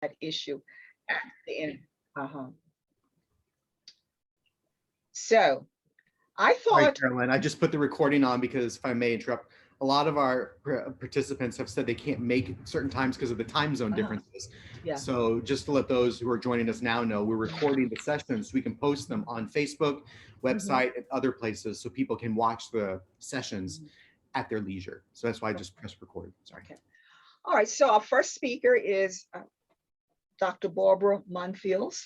that issue at the end. Uh-huh. So I Sorry, thought, Carolyn, I just put the recording on because, if I may interrupt, a lot of our participants have said they can't make certain times because of the time zone differences. yeah. So just to let those who are joining us now know, we're recording the sessions so we can post them on Facebook, website, and other places so people can watch the sessions at their leisure. So that's why I just pressed record. Sorry. Okay. All right, so our first speaker is Dr. Barbara Monfils.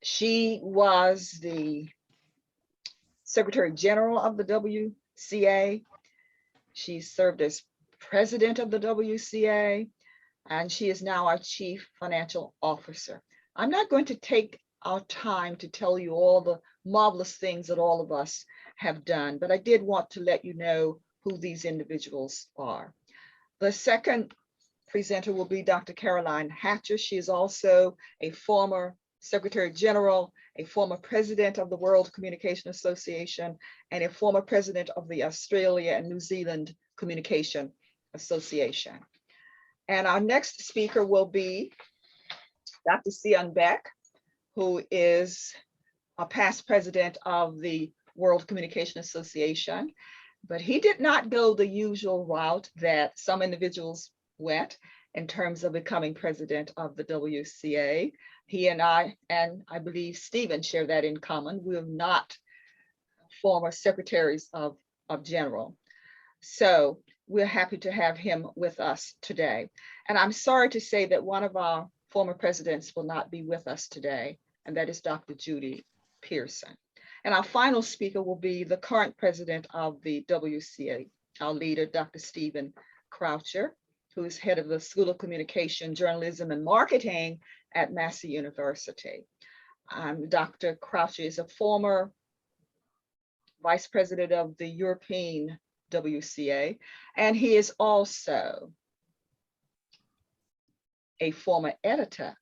She was the Secretary General of the WCA. She served as president of the WCA, and she is now our chief financial officer. I'm not going to take our time to tell you all the marvelous things that all of us have done, but I did want to let you know who these individuals are. The second presenter will be Dr. Caroline Hatcher. She is also a former Secretary General, a former president of the World Communication Association, and a former president of the Australia and New Zealand Communication Association. And our next speaker will be Dr. Sion Beck, who is a past president of the World Communication Association, but he did not go the usual route that some individuals went in terms of becoming president of the WCA. He and I believe Stephen share that in common. We're not former secretaries of general. So we're happy to have him with us today. And I'm sorry to say that one of our former presidents will not be with us today, and that is Dr. Judy Pearson. And our final speaker will be the current president of the WCA, our leader, Dr. Stephen Croucher, who is head of the School of Communication, Journalism, and Marketing at Massey University. Dr. Croucher is a former vice president of the European WCA, and he is also a former editor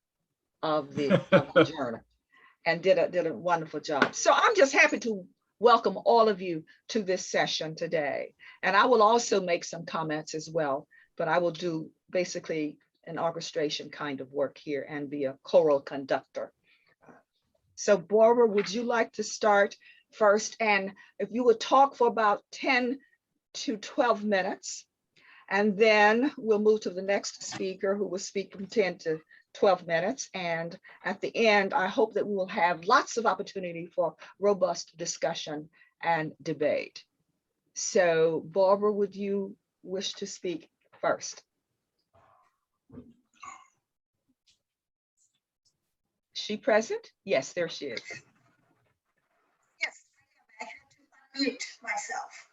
of the journal, and did a wonderful job. So I'm just happy to welcome all of you to this session today. And I will also make some comments as well, but I will do basically an orchestration kind of work here and be a choral conductor. So Barbara, would you like to start first? And if you would talk for about 10 to 12 minutes, and then we'll move to the next speaker who will speak from 10 to 12 minutes. And at the end, I hope that we will have lots of opportunity for robust discussion and debate. So Barbara, would you wish to speak first? She present? Yes, there she is. Yes, I had to unmute myself.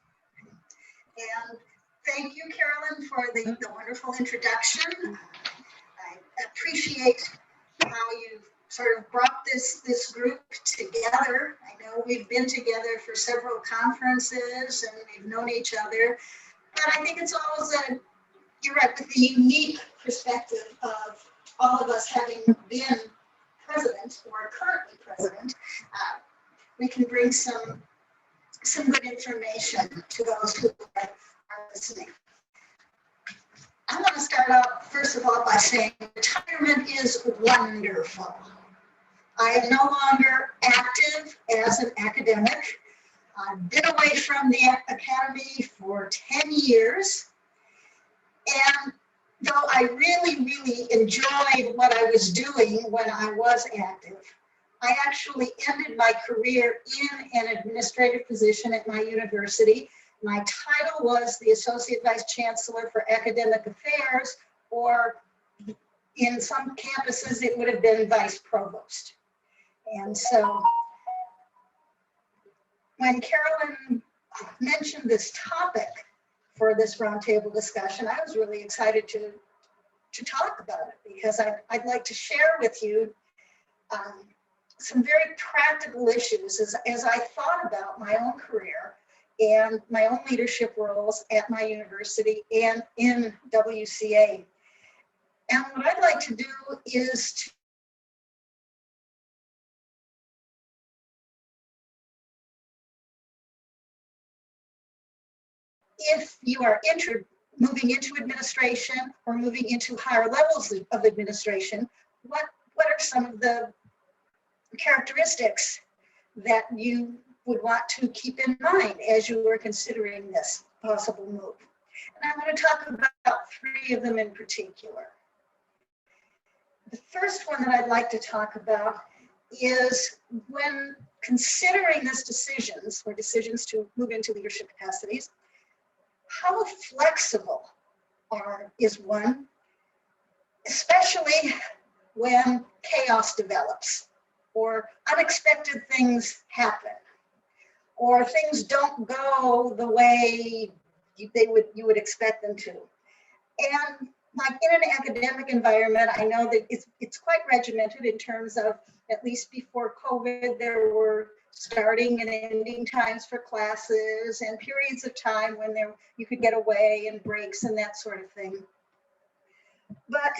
And thank you, Carolyn, for the wonderful introduction. I appreciate how you sort of brought this group together. I know we've been together for several conferences and we've known each other, but I think it's always you're right, with the unique perspective of all of us having been president or currently president, we can bring some good information to those who are listening. I want to start out, first of all, by saying retirement is wonderful. I am no longer active as an academic. I've been away from the academy for 10 years. And though I really, really enjoyed what I was doing when I was active, I actually ended my career in an administrative position at my university. My title was the Associate Vice Chancellor for Academic Affairs, or in some campuses, it would have been Vice Provost. And so when Carolyn mentioned this topic for this roundtable discussion, I was really excited to talk about it, because I'd like to share with you some very practical issues as I thought about my own career and my own leadership roles at my university and in WCA. And what I'd like to do is to if you are interested, moving into administration or moving into higher levels of administration, what are some of the characteristics that you would want to keep in mind as you are considering this possible move? And I'm going to talk about 3 of them in particular. The first one that I'd like to talk about is when considering these decisions or decisions to move into leadership capacities, how flexible is one, especially when chaos develops or unexpected things happen or things don't go the way you would expect them to. And like in an academic environment, I know that it's quite regimented in terms of, at least before COVID, there were starting and ending times for classes and periods of time when you could get away and breaks and that sort of thing. But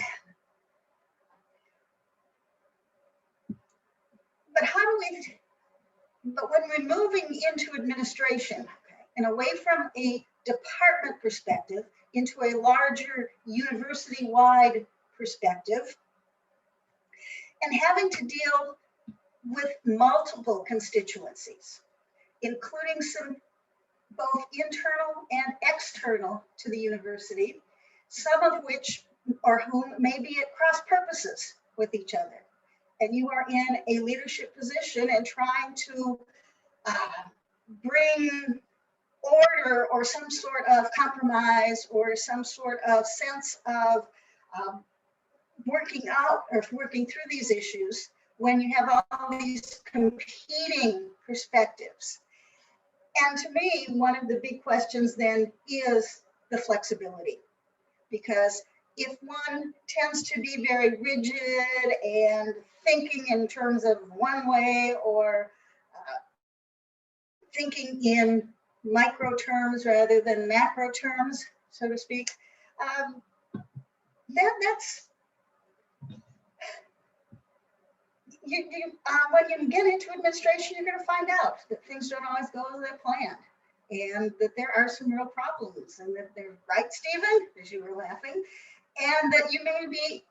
when we're moving into administration, okay, and away from a department perspective into a larger university-wide perspective, and having to deal with multiple constituencies, including some both internal and external to the university, some of which or whom may be at cross purposes with each other. And you are in a leadership position and trying to bring order or some sort of compromise or some sort of sense of working out or working through these issues when you have all these competing perspectives. And to me, one of the big questions then is the flexibility, because if one tends to be very rigid and thinking in terms of one way or thinking in micro terms rather than macro terms, so to speak, that's when you get into administration, you're going to find out that things don't always go as they're planned, and that there are some real problems, and that they're right, Stephen, as you were laughing, and that you may be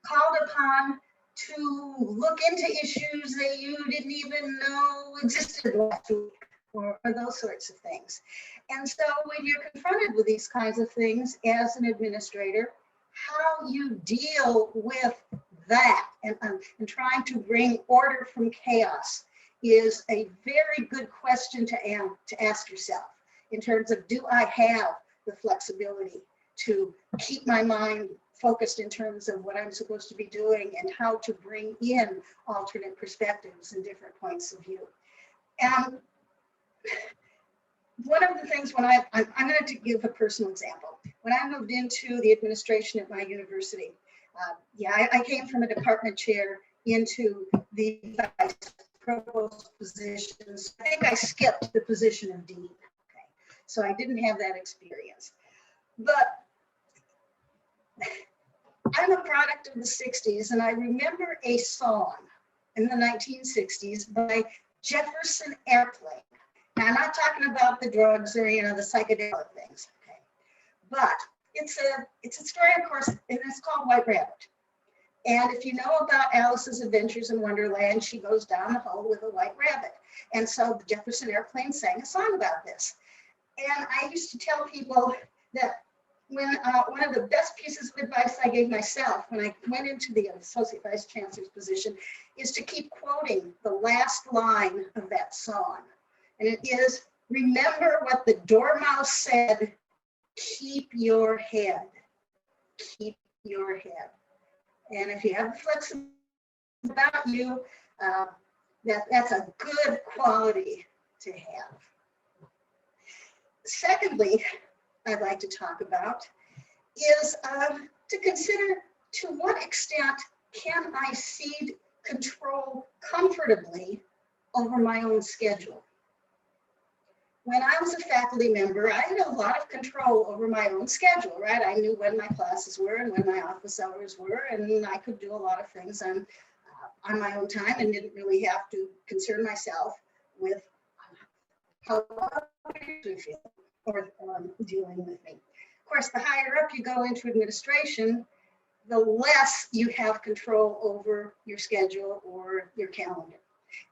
called upon to look into issues that you didn't even know existed last week, or those sorts of things. And so when you're confronted with these kinds of things as an administrator, how you deal with that and trying to bring order from chaos is a very good question to ask yourself in terms of, do I have the flexibility to keep my mind focused in terms of what I'm supposed to be doing and how to bring in alternate perspectives and different points of view. And one of the things when I'm going to give a personal example. When I moved into the administration at my university, I came from a department chair into the vice provost positions. I think I skipped the position of dean. Okay. So I didn't have that experience. But I'm a product of the 60s, and I remember a song in the 1960s by Jefferson Airplane. Now, I'm not talking about the drugs or, the psychedelic things, okay? But it's a story, of course, and it's called White Rabbit. And if you know about Alice's Adventures in Wonderland, she goes down the hole with a white rabbit. And so the Jefferson Airplane sang a song about this. And I used to tell people that when one of the best pieces of advice I gave myself when I went into the Associate Vice Chancellor's position is to keep quoting the last line of that song. And it is, remember what the Dormouse said, keep your head, keep your head. And if you have the flexibility about you, that's a good quality to have. Secondly, I'd like to talk about is to consider to what extent can I cede control comfortably over my own schedule. When I was a faculty member, I had a lot of control over my own schedule, right? I knew when my classes were and when my office hours were, and I could do a lot of things on my own time and didn't really have to concern myself with how others would feel or dealing with me. course, the higher up you go into administration, the less you have control over your schedule or your calendar.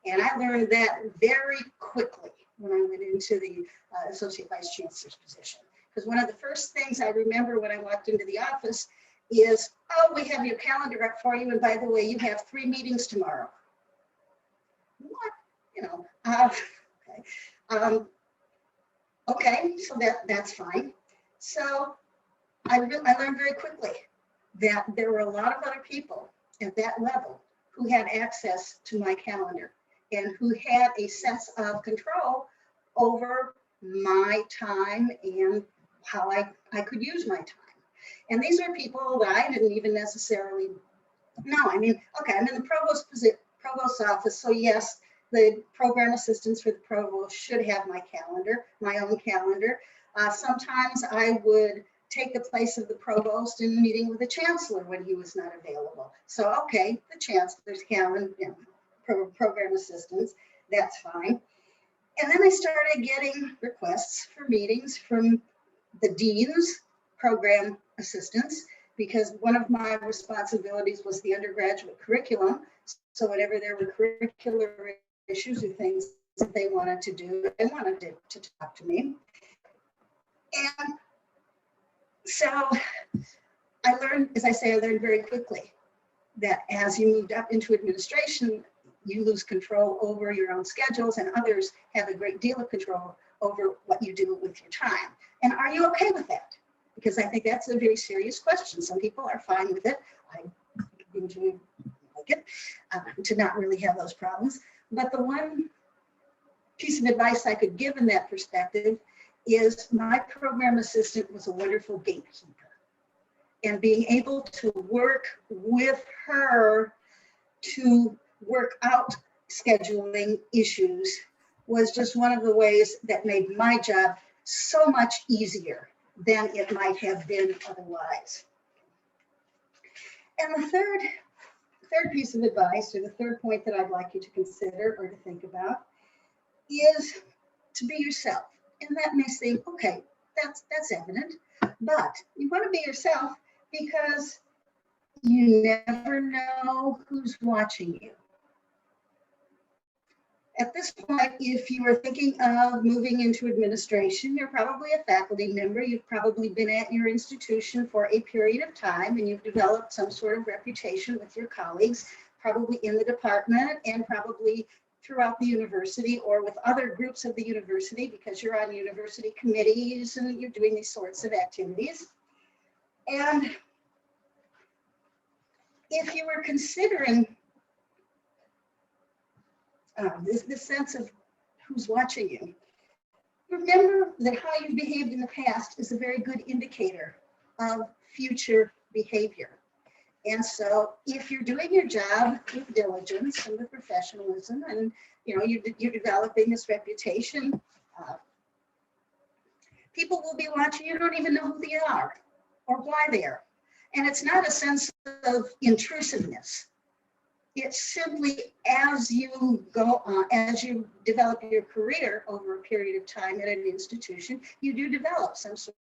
And I learned that very quickly when I went into the Associate Vice Chancellor's position. Because one of the first things I remember when I walked into the office is, oh, we have your calendar up for you. And by the way, you have 3 meetings tomorrow. What? You know, okay. Okay, so that's fine. So I learned very quickly that there were a lot of other people at that level who had access to my calendar and who had a sense of control over my time and how I could use my time. And these are people that I didn't even necessarily know. I mean, okay, I'm in the provost's office, so yes, the program assistants for the provost should have my calendar, my own calendar. Sometimes I would take the place of the provost in meeting with the chancellor when he was not available. So, okay, the chancellor's calendar, you know, program assistants, that's fine. And then I started getting requests for meetings from the dean's program assistants, because one of my responsibilities was the undergraduate curriculum. So whenever there were curricular issues or things that they wanted to do, they wanted to talk to me. And so I learned, as I say, I learned very quickly that as you moved up into administration, you lose control over your own schedules, and others have a great deal of control over what you do with your time. And are you okay with that? Because I think that's a very serious question. Some people are fine with it. I usually like it, to not really have those problems. But the one piece of advice I could give in that perspective is my program assistant was a wonderful gatekeeper. And being able to work with her to work out scheduling issues was just one of the ways that made my job so much easier than it might have been otherwise. And the third piece of advice, or the third point that I'd like you to consider or to think about, is to be yourself. And that may seem, okay, that's evident, but you want to be yourself because you never know who's watching you. At this point, if you are thinking of moving into administration, you're probably a faculty member. You've probably been at your institution for a period of time, and you've developed some sort of reputation with your colleagues, probably in the department and probably throughout the university or with other groups of the university, because you're on university committees and you're doing these sorts of activities. And if you were considering this sense of who's watching you, remember that how you've behaved in the past is a very good indicator of future behavior. And so if you're doing your job with diligence and with professionalism, and you're developing this reputation, people will be watching. You don't even know who they are or why they are. And it's not a sense of intrusiveness. It's simply as you go on, as you develop your career over a period of time at an institution, you do develop some sort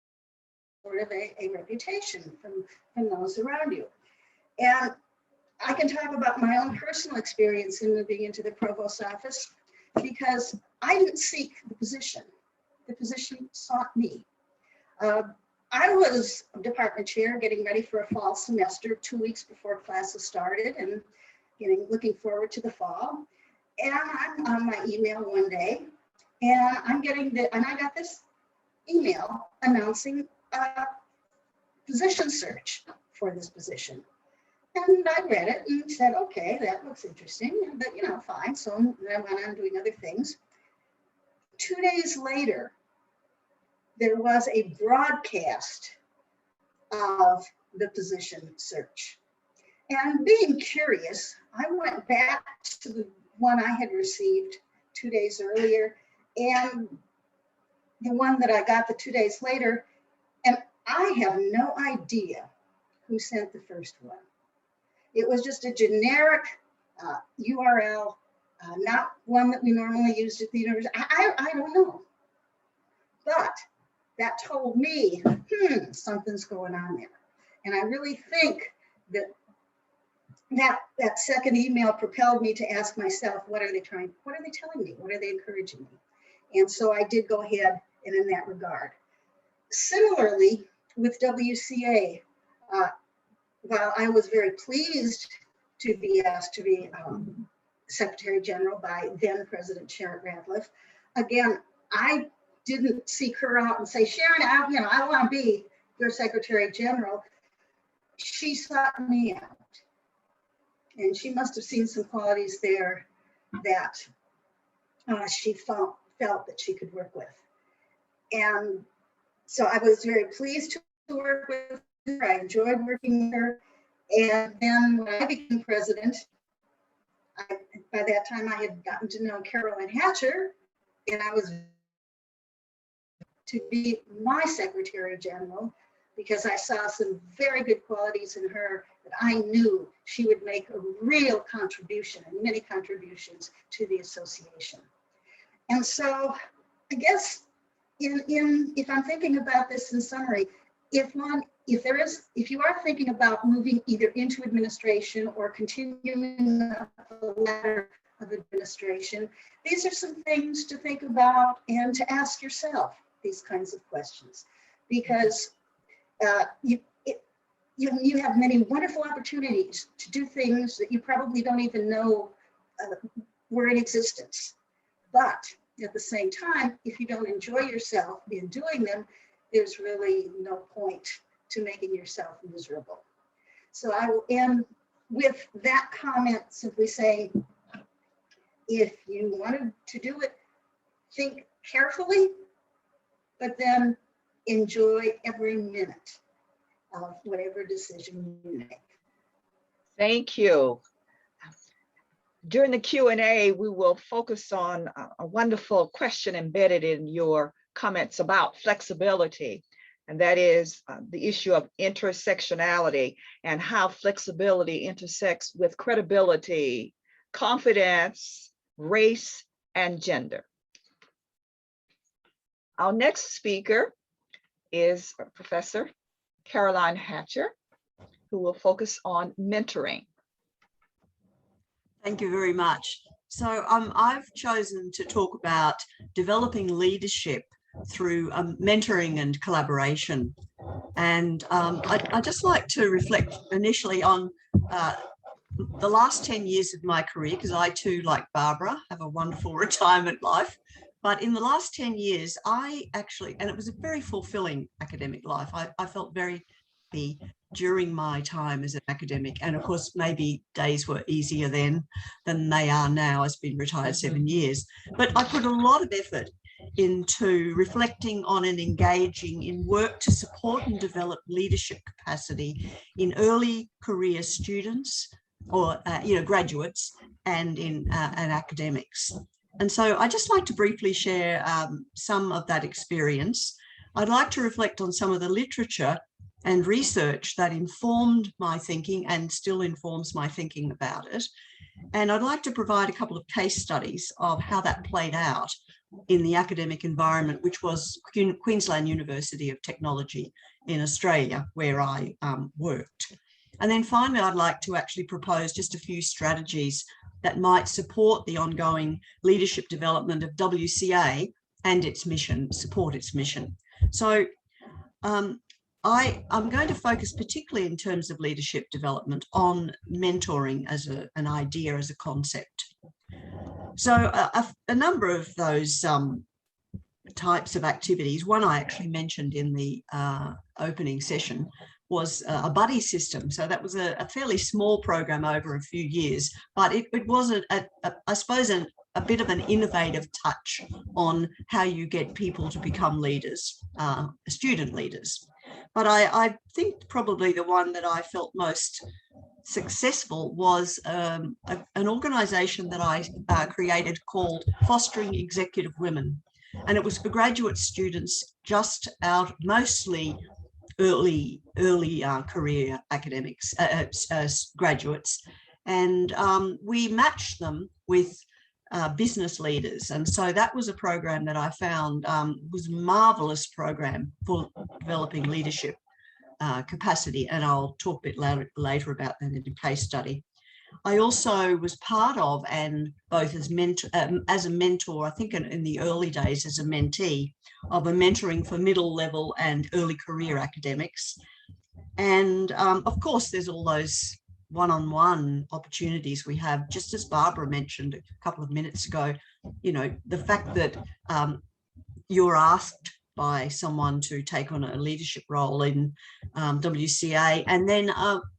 of a reputation from those around you. And I can talk about my own personal experience in moving into the provost's office, because I didn't seek the position. The position sought me. I was department chair getting ready for a fall semester 2 weeks before classes started, and looking forward to the fall. And I'm on my email one day, and I got this email announcing a position search for this position. And I read it and said, okay, that looks interesting, but fine. So I went on doing other things. 2 days later, there was a broadcast of the position search. And being curious, I went back to the one I had received 2 days earlier and the one that I got the 2 days later, and I have no idea who sent the first one. It was just a generic URL, not one that we normally used at the university. I don't know. But that told me, something's going on there. And I really think that that second email propelled me to ask myself, what are they telling me? What are they encouraging me? And so I did go ahead and in that regard. Similarly, with WCA, while I was very pleased to be asked to be Secretary General by then President Sharon Ratliff, again, I didn't seek her out and say, Sharon, I want to be your Secretary General. She sought me out. And she must have seen some qualities there that she felt that she could work with. And so I was very pleased to work with her. I enjoyed working with her. And then when I became president, by that time I had gotten to know Carolyn Hatcher, and I was to be my Secretary General because I saw some very good qualities in her that I knew she would make a real contribution and many contributions to the association. And so I guess if I'm thinking about this in summary, if you are thinking about moving either into administration or continuing the ladder of administration, these are some things to think about and to ask yourself these kinds of questions, because you have many wonderful opportunities to do things that you probably don't even know were in existence. But at the same time, if you don't enjoy yourself in doing them, there's really no point to making yourself miserable. So I will end with that comment, simply saying, if you wanted to do it, think carefully, but then enjoy every minute of whatever decision you make. Thank you. During the Q&A, we will focus on a wonderful question embedded in your comments about flexibility, and that is the issue of intersectionality and how flexibility intersects with credibility, confidence, race, and gender. Our next speaker is Professor Caroline Hatcher, who will focus on mentoring. Thank you very much. So I've chosen to talk about developing leadership through mentoring and collaboration. And I'd just like to reflect initially on the last 10 years of my career, because I too, like Barbara, have a wonderful retirement life. But in the last 10 years, I actually, and it was a very fulfilling academic life. I felt very happy during my time as an academic. And of course, maybe days were easier then than they are now. I've been retired 7 years. But I put a lot of effort into reflecting on and engaging in work to support and develop leadership capacity in early career students or graduates and in and academics. And so I'd just like to briefly share some of that experience. I'd like to reflect on some of the literature and research that informed my thinking and still informs my thinking about it. And I'd like to provide a couple of case studies of how that played out in the academic environment, which was Queensland University of Technology in Australia, where I worked. And then finally, I'd like to actually propose just a few strategies that might support the ongoing leadership development of WCA and its mission, support its mission. So I'm going to focus particularly in terms of leadership development on mentoring as an idea, as a concept. So a number of those types of activities, one I actually mentioned in the opening session, was a buddy system. So that was a fairly small program over a few years, but it was, I suppose, a bit of an innovative touch on how you get people to become leaders, student leaders. But I think probably the one that I felt most successful was an organisation that I created called Fostering Executive Women. And it was for graduate students just out, mostly early career academics, graduates. And we matched them with business leaders. And so that was a program that I found was a marvelous program for developing leadership capacity. And I'll talk a bit later about that in a case study. I also was part of, and both as a mentor, I think in the early days as a mentee, of a mentoring for middle level and early career academics. And of course, there's all those one-on-one opportunities we have, just as Barbara mentioned a couple of minutes ago, you know, the fact that you're asked by someone to take on a leadership role in WCA, and then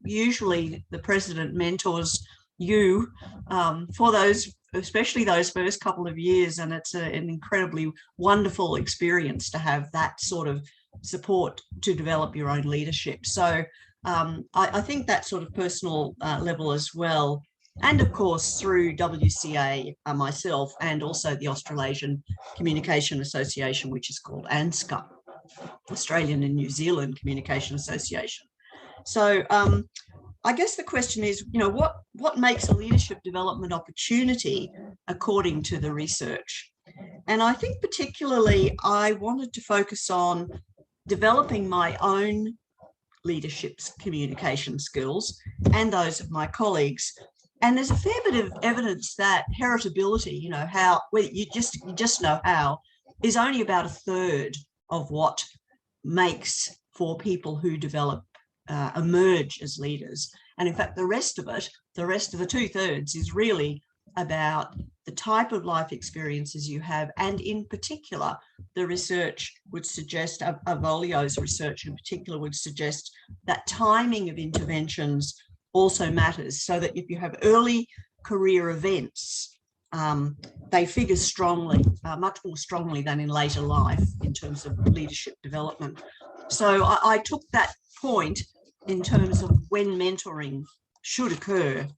usually the president mentors you for those, especially those first couple of years, and it's an incredibly wonderful experience to have that sort of support to develop your own leadership. So I think that sort of personal level as well. And of course, through WCA myself, and also the Australasian Communication Association, which is called ANZCA, Australian and New Zealand Communication Association. So I guess the question is, you know, what makes a leadership development opportunity according to the research? And I think particularly I wanted to focus on developing my own leadership communication skills and those of my colleagues. And there's a fair bit of evidence that heritability, you know, how, well, you just know how, is only about a third of what makes for people who develop, emerge as leaders. And in fact, the rest of it, the rest of the 2/3 is really about the type of life experiences you have. And in particular, the research would suggest, Avolio's research in particular would suggest that timing of interventions also matters, so that if you have early career events, they figure strongly, much more strongly than in later life in terms of leadership development. So I took that point in terms of when mentoring should occur,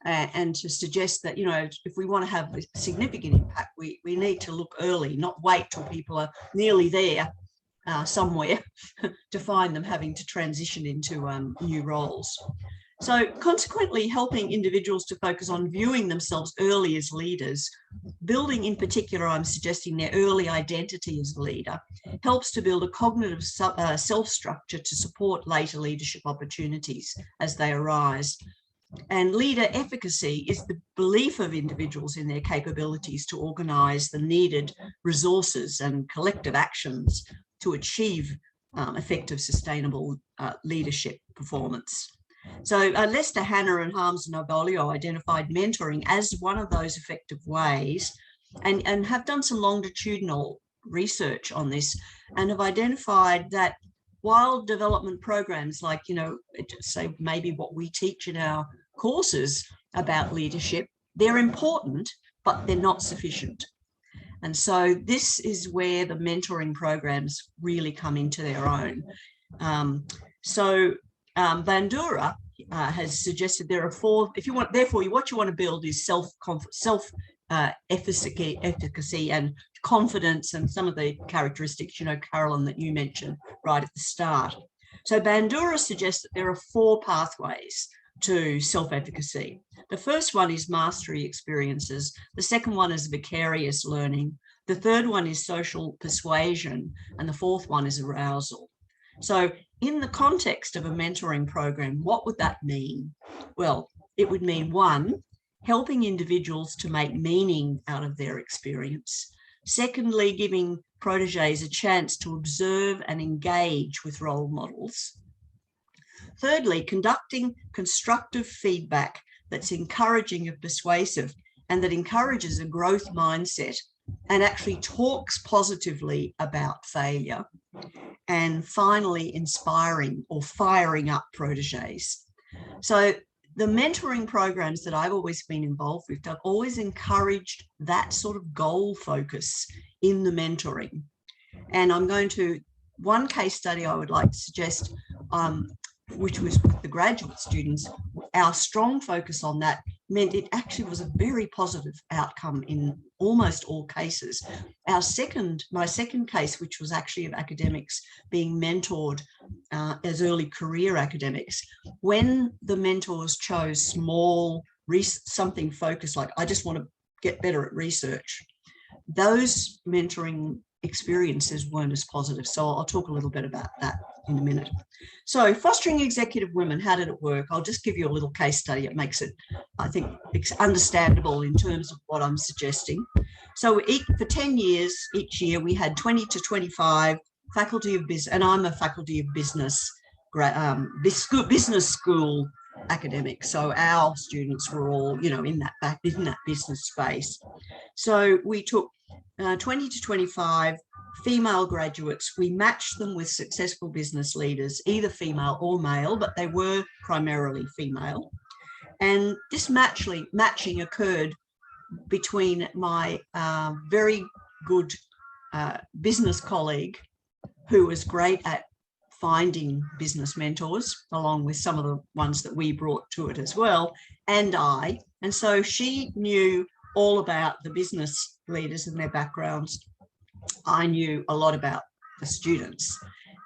and to suggest that, you know, if we want to have a significant impact, we need to look early, not wait till people are nearly there somewhere to find them having to transition into new roles. So consequently, helping individuals to focus on viewing themselves early as leaders, building in particular, I'm suggesting their early identity as a leader, helps to build a cognitive self-structure to support later leadership opportunities as they arise. And leader efficacy is the belief of individuals in their capabilities to organise the needed resources and collective actions to achieve effective, sustainable leadership performance. So Lester, Hanna and Harms and Avolio identified mentoring as one of those effective ways, and have done some longitudinal research on this, and have identified that while development programs like, you know, say maybe what we teach in our courses about leadership, they're important, but they're not sufficient. And so this is where the mentoring programs really come into their own. Bandura has suggested there are 4, if you want, therefore what you want to build is self-efficacy and confidence, and some of the characteristics, you know, Carolyn, that you mentioned right at the start. So Bandura suggests that there are 4 pathways to self-efficacy. The first one is mastery experiences. The second one is vicarious learning. The third one is social persuasion. And the fourth one is arousal. So in the context of a mentoring program, what would that mean? Well, it would mean 1, helping individuals to make meaning out of their experience. Secondly, giving proteges a chance to observe and engage with role models. Thirdly, conducting constructive feedback that's encouraging and persuasive, and that encourages a growth mindset and actually talks positively about failure. And finally, inspiring or firing up proteges. So the mentoring programs that I've always been involved with, I've always encouraged that sort of goal focus in the mentoring. And I'm going to, one case study I would like to suggest, which was with the graduate students, our strong focus on that meant it actually was a very positive outcome in almost all cases. My second case, which was actually of academics being mentored as early career academics, when the mentors chose small, something focused, like I just want to get better at research. Those mentoring experiences weren't as positive. So I'll talk a little bit about that in a minute. So fostering executive women, how did it work? I'll just give you a little case study. It makes it, I think, understandable in terms of what I'm suggesting. So for 10 years, each year, we had 20 to 25 faculty of business, and I'm a faculty of business, business school academic. So our students were all, you know, in that business space. So we took 20 to 25 female graduates. We matched them with successful business leaders, either female or male, but they were primarily female. And this matching occurred between my very good business colleague, who was great at finding business mentors, along with some of the ones that we brought to it as well, and I. And so she knew all about the business leaders and their backgrounds. I knew a lot about the students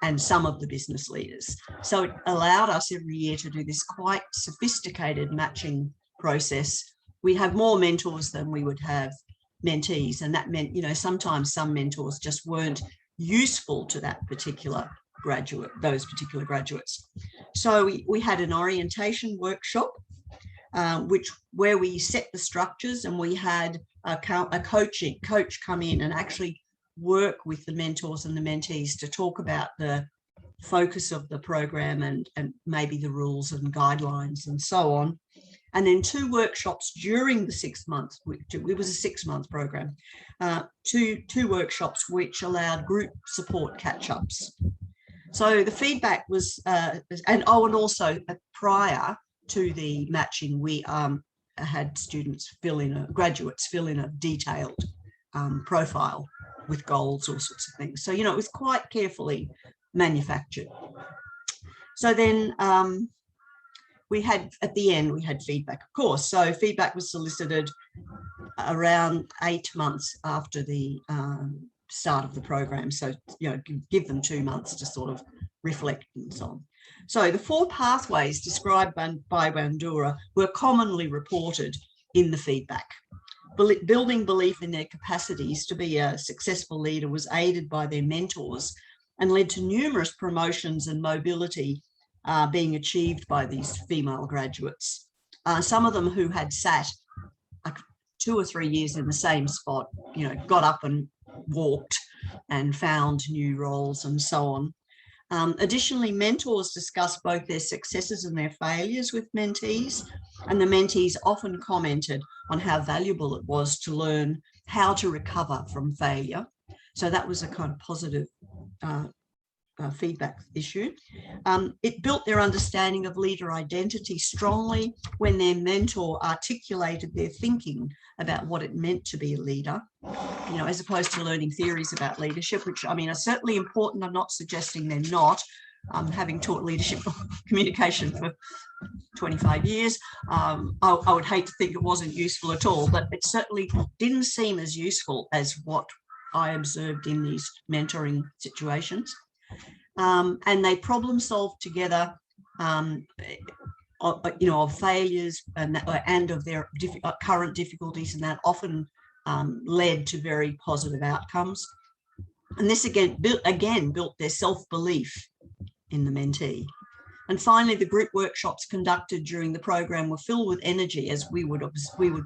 and some of the business leaders. So it allowed us every year to do this quite sophisticated matching process. We'd have more mentors than we would have mentees. And that meant, you know, sometimes some mentors just weren't useful to that particular graduate, those particular graduates. So we had an orientation workshop, where we set the structures, and we had a coach come in and actually work with the mentors and the mentees to talk about the focus of the program and maybe the rules and guidelines and so on. And then 2 workshops during the 6 months, it was a 6-month program, two workshops which allowed group support catch-ups. So the feedback was, and also prior to the matching, we had graduates fill in a detailed profile with goals, all sorts of things. So, you know, it was quite carefully manufactured. So then at the end, we had feedback, of course. So feedback was solicited around 8 months after the start of the program. So, you know, give them 2 months to sort of reflect and so on. So the 4 pathways described by Bandura were commonly reported in the feedback. Building belief in their capacities to be a successful leader was aided by their mentors and led to numerous promotions and mobility being achieved by these female graduates. Some of them who had sat 2 or 3 years in the same spot, you know, got up and walked and found new roles and so on. Additionally, mentors discussed both their successes and their failures with mentees, and the mentees often commented on how valuable it was to learn how to recover from failure. So that was a kind of positive feedback issue. It built their understanding of leader identity strongly when their mentor articulated their thinking about what it meant to be a leader, you know, as opposed to learning theories about leadership, which, I mean, are certainly important. I'm not suggesting they're not. Having taught leadership communication for 25 years, I would hate to think it wasn't useful at all, but it certainly didn't seem as useful as what I observed in these mentoring situations. And they problem solved together, you know, of failures and of their current difficulties, and that often led to very positive outcomes. And this again built their self-belief in the mentee. And finally, the group workshops conducted during the program were filled with energy as we would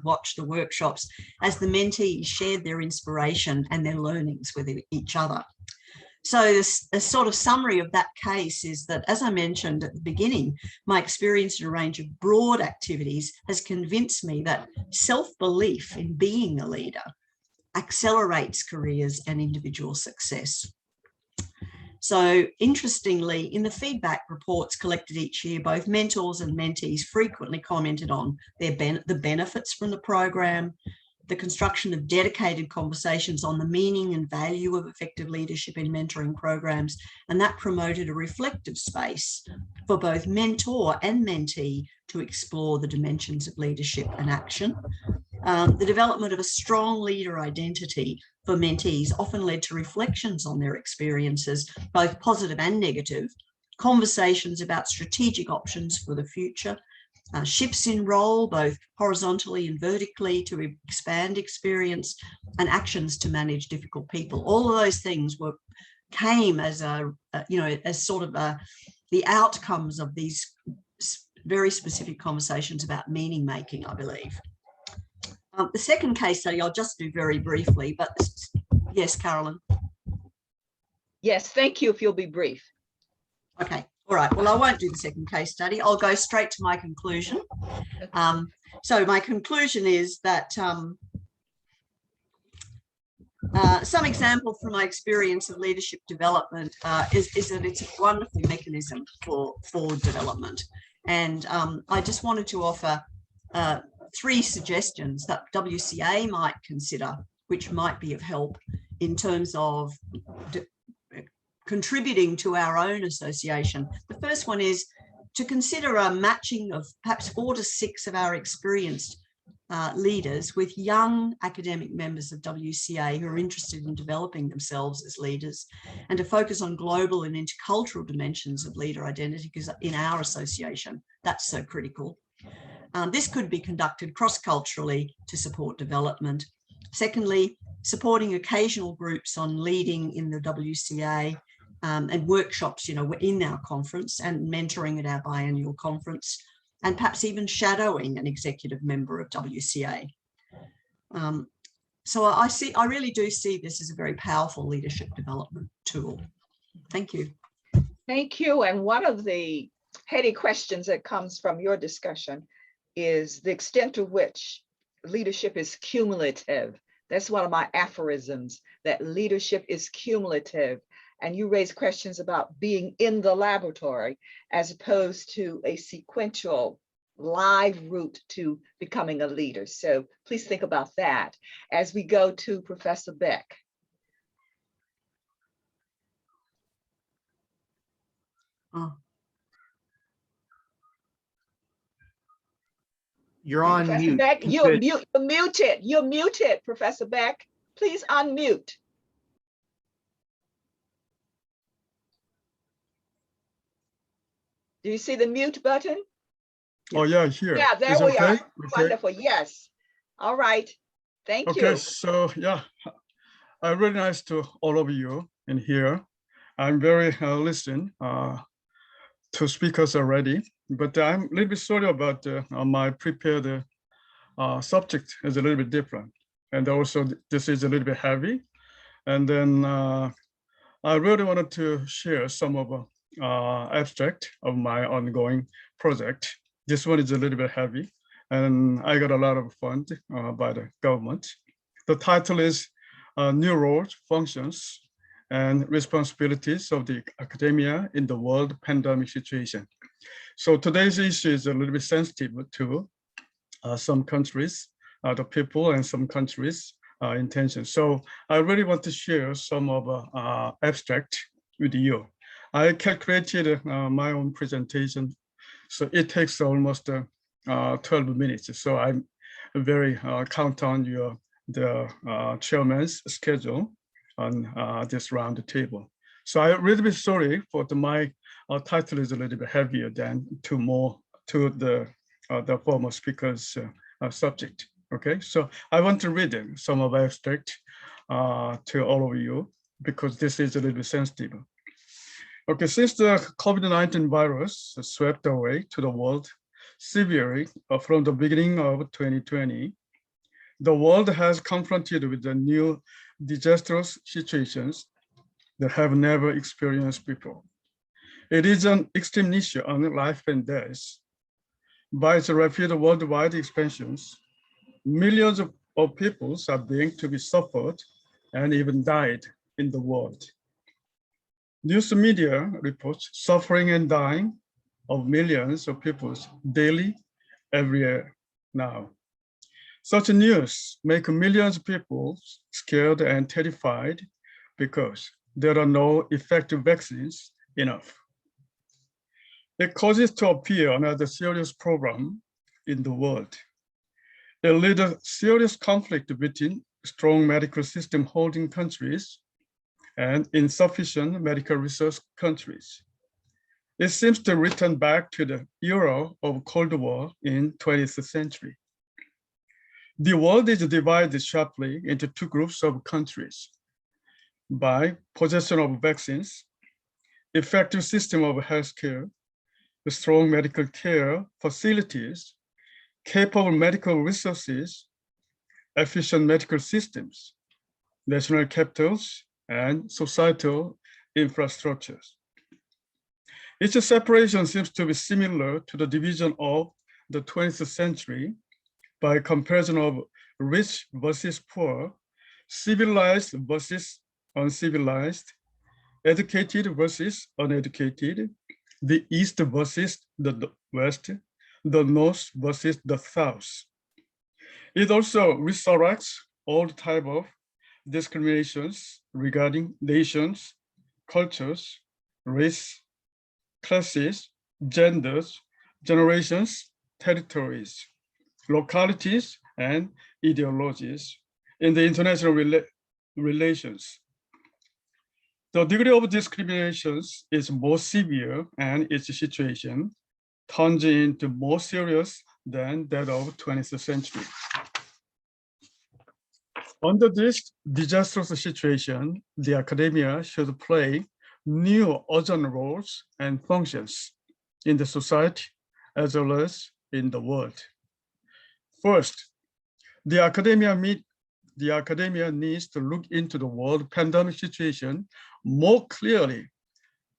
watch the workshops as the mentees shared their inspiration and their learnings with each other. So a sort of summary of that case is that, as I mentioned at the beginning, my experience in a range of broad activities has convinced me that self-belief in being a leader accelerates careers and individual success. So interestingly, in the feedback reports collected each year, both mentors and mentees frequently commented on the benefits from the program, the construction of dedicated conversations on the meaning and value of effective leadership in mentoring programs, and that promoted a reflective space for both mentor and mentee to explore the dimensions of leadership and action. The development of a strong leader identity for mentees often led to reflections on their experiences, both positive and negative, conversations about strategic options for the future, shifts in role, both horizontally and vertically, to expand experience, and actions to manage difficult people. All of those things came as as sort of the outcomes of these very specific conversations about meaning making, I believe. The second case study I'll just do very briefly, but yes, Carolyn. Yes, thank you, if you'll be brief. Okay, all right. Well, I won't do the second case study. I'll go straight to my conclusion. So my conclusion is that some example from my experience of leadership development is that it's a wonderful mechanism for development. And I just wanted to offer 3 suggestions that WCA might consider, which might be of help in terms of contributing to our own association. The first one is to consider a matching of perhaps 4 to 6 of our experienced leaders with young academic members of WCA who are interested in developing themselves as leaders, and to focus on global and intercultural dimensions of leader identity, because in our association, that's so critical. This could be conducted cross-culturally to support development. Secondly, supporting occasional groups on leading in the WCA, and workshops, in our conference, and mentoring at our biannual conference, and perhaps even shadowing an executive member of WCA. So I really do see this as a very powerful leadership development tool. Thank you. Thank you. And one of the heady questions that comes from your discussion is the extent to which leadership is cumulative. That's one of my aphorisms, that leadership is cumulative. And you raise questions about being in the laboratory as opposed to a sequential live route to becoming a leader. So please think about that as we go to Professor Beck. Oh. You're on Professor mute. Beck, you're muted. You're muted, Professor Beck. Please unmute. Do you see the mute button? Oh yeah, here. Yeah, there Is we okay? are. Okay. Wonderful. Yes. All right. Thank Okay, you. so yeah, really nice to all of you in here. I'm very listening to speakers already, but I'm a little bit sorry about my prepared subject is a little bit different, and also this is a little bit heavy. And then I really wanted to share some of abstract of my ongoing project. This one is a little bit heavy, and I got a lot of fund by the government. The title is New Roles, Functions, and Responsibilities of the Academia in the World Pandemic Situation. So today's issue is a little bit sensitive to some countries, the people, and some countries' intentions. So I really want to share some of abstract with you. I calculated my own presentation, so it takes almost 12 minutes. So I'm very count on the chairman's schedule on this round table. So I'm really bit sorry for my title is a little bit heavier than to the former speaker's subject. Okay, so I want to read some of abstract to all of you because this is a little bit sensitive. Okay, since the COVID-19 virus swept away to the world severely from the beginning of 2020, the world has confronted with the new disastrous situations that have never experienced before. It is an extreme issue on life and death. By its rapid worldwide expansions, millions of people are being to be suffered and even died in the world. News media reports suffering and dying of millions of people daily, everywhere now. Such news make millions of people scared and terrified because there are no effective vaccines enough. It causes to appear another serious problem in the world. It leads to serious conflict between strong medical system holding countries and insufficient medical resource countries. It seems to return back to the era of Cold War in 20th century. The world is divided sharply into two groups of countries by possession of vaccines, effective system of healthcare, strong medical care facilities, capable medical resources, efficient medical systems, national capitals, and societal infrastructures. Each separation seems to be similar to the division of the 20th century by comparison of rich versus poor, civilized versus uncivilized, educated versus uneducated, the East versus the West, the North versus the South. It also resurrects all type of discriminations regarding nations, cultures, race, classes, genders, generations, territories, localities, and ideologies in the international relations. The degree of discriminations is more severe and its situation turns into more serious than that of 20th century. Under this disastrous situation, the academia should play new urgent roles and functions in the society as well as in the world. First, the academia needs to look into the world pandemic situation more clearly,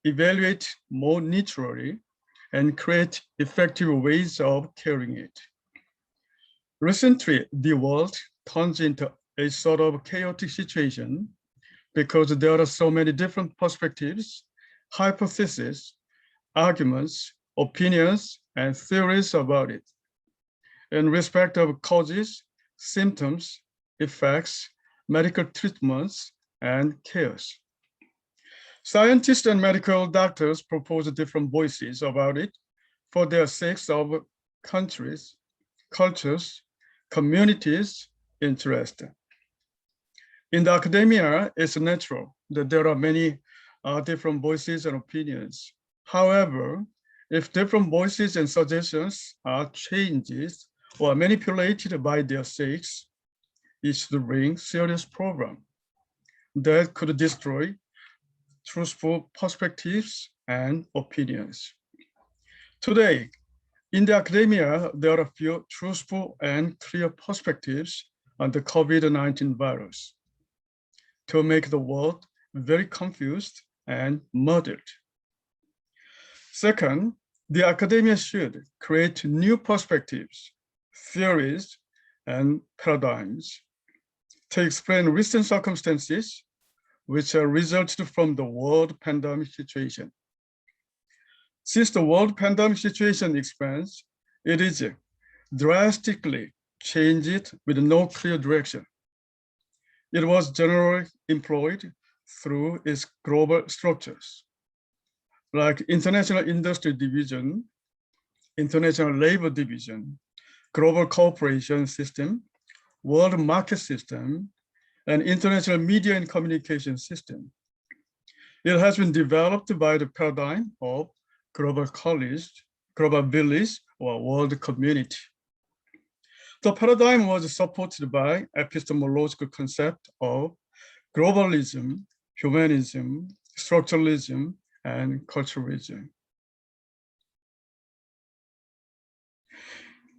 evaluate more neutrally, and create effective ways of carrying it. Recently, the world turns into a sort of chaotic situation because there are so many different perspectives, hypotheses, arguments, opinions, and theories about it in respect of causes, symptoms, effects, medical treatments, and cares. Scientists and medical doctors propose different voices about it for their sakes of countries, cultures, communities, interest. In the academia, it's natural that there are many different voices and opinions. However, if different voices and suggestions are changed or manipulated by their sakes, it should bring serious problem that could destroy truthful perspectives and opinions. Today, in the academia, there are few truthful and clear perspectives on the COVID-19 virus to make the world very confused and muddled. Second, the academia should create new perspectives, theories, and paradigms to explain recent circumstances which are resulted from the world pandemic situation. Since the world pandemic situation expands, it is drastically changed with no clear direction. It was generally employed through its global structures, like International Industry Division, International Labor Division, Global Cooperation System, World Market System, and International Media and Communication System. It has been developed by the paradigm of global college, global village, or world community. The paradigm was supported by epistemological concept of globalism, humanism, structuralism, and culturalism.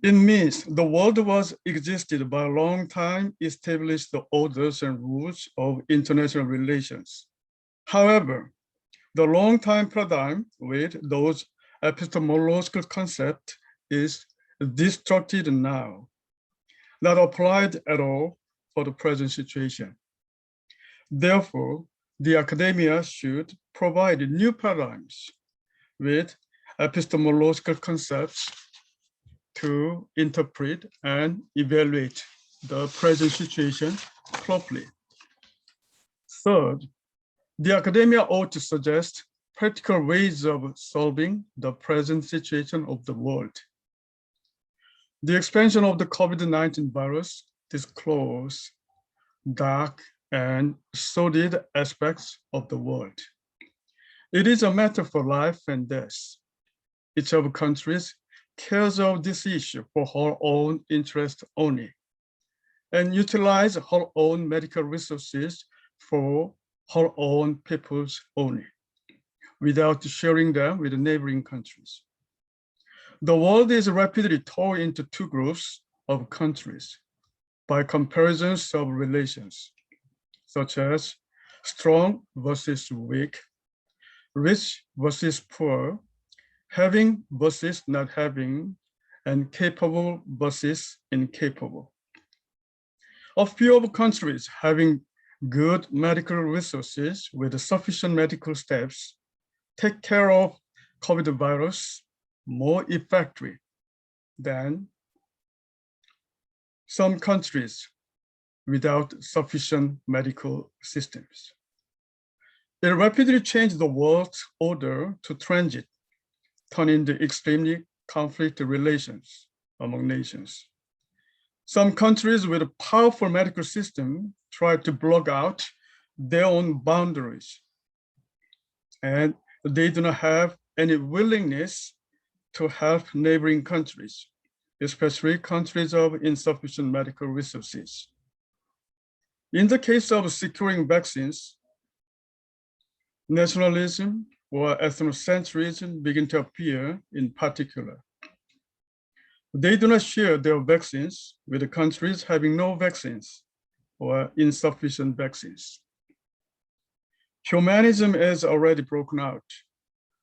It means the world was existed by a long time established the orders and rules of international relations. However, the long time paradigm with those epistemological concepts is destructed now, not applied at all for the present situation. Therefore, the academia should provide new paradigms with epistemological concepts to interpret and evaluate the present situation properly. Third, the academia ought to suggest practical ways of solving the present situation of the world. The expansion of the COVID-19 virus discloses dark and sordid aspects of the world. It is a matter for life and death. Each of countries cares of this issue for her own interest only and utilize her own medical resources for her own peoples only, without sharing them with the neighboring countries. The world is rapidly torn into two groups of countries by comparisons of relations, such as strong versus weak, rich versus poor, having versus not having, and capable versus incapable. A few of countries having good medical resources with sufficient medical staffs take care of COVID virus more effectively than some countries without sufficient medical systems. It rapidly changed the world's order to transit, turning the extremely conflict relations among nations. Some countries with a powerful medical system try to block out their own boundaries, and they do not have any willingness to help neighboring countries, especially countries of insufficient medical resources. In the case of securing vaccines, nationalism or ethnocentrism begin to appear in particular. They do not share their vaccines with the countries having no vaccines or insufficient vaccines. Humanism is already broken out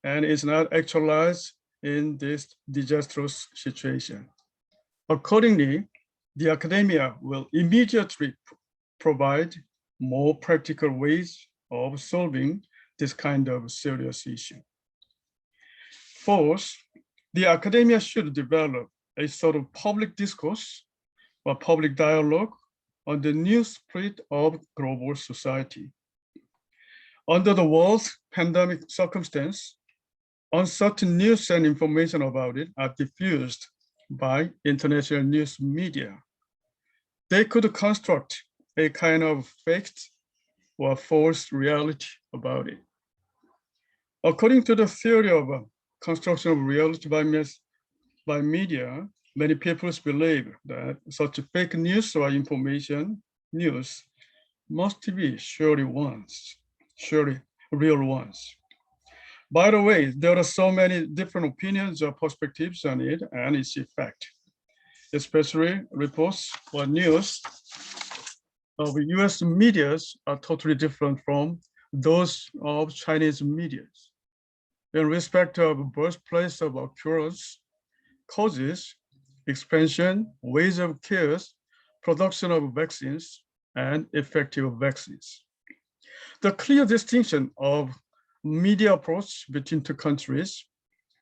and is not actualized in this disastrous situation. Accordingly, the academia will immediately provide more practical ways of solving this kind of serious issue. Fourth, the academia should develop a sort of public discourse or public dialogue on the new spirit of global society. Under the world's pandemic circumstance, uncertain news and information about it are diffused by international news media. They could construct a kind of faked or false reality about it. According to the theory of construction of reality by media, many people believe that such fake news or information news must be surely real ones. By the way, there are so many different opinions or perspectives on it and its effect, especially reports or news of US medias are totally different from those of Chinese medias. In respect of birthplace of occurrence, causes, expansion, ways of care, production of vaccines, and effective vaccines. The clear distinction of media approach between two countries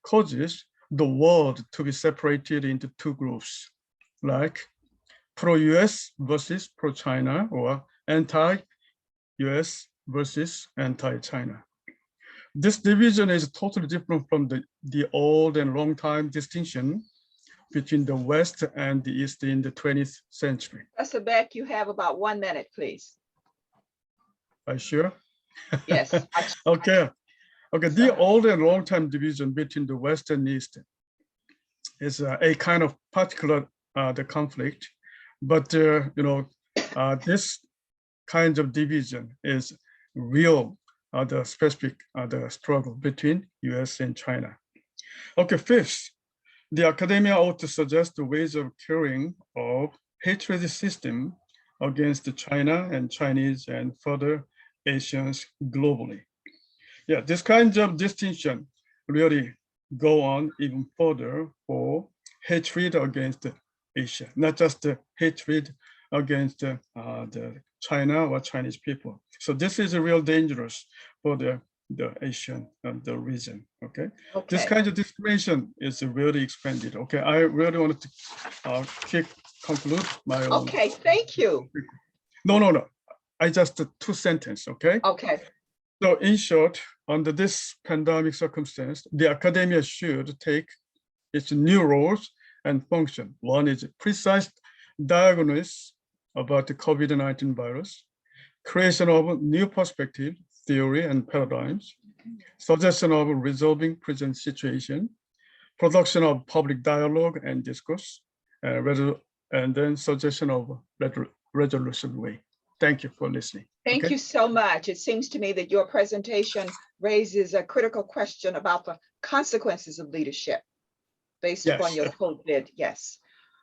causes the world to be separated into two groups, like pro-US versus pro-China or anti-US versus anti-China. This division is totally different from the old and long time distinction between the West and the East in the 20th century. Professor Beck, you have about 1 minute, please. Are you sure? Yes. Okay. The old and long time division between the West and East is a kind of particular the conflict, but this kind of division is real the specific the struggle between US and China. Okay, fifth, the academia ought to suggest the ways of curing of hatred system against China and Chinese and further Asians globally. Yeah, this kind of distinction really go on even further for hatred against Asia, not just the hatred against the China or Chinese people. So this is a real dangerous for the Asian the region. Okay? This kind of discrimination is really expanded. Okay, I really wanted to conclude my own. Okay, thank you. No. I just 2 sentences. Okay. Okay. So in short, under this pandemic circumstance, the academia should take its new roles and function. One is precise diagnosis about the COVID-19 virus, creation of new perspective, theory, and paradigms, suggestion of resolving present situation, production of public dialogue and discourse, and then suggestion of resolution way. Thank you for listening. Thank you so much. It seems to me that your presentation raises a critical question about the consequences of leadership based upon your COVID. Yes.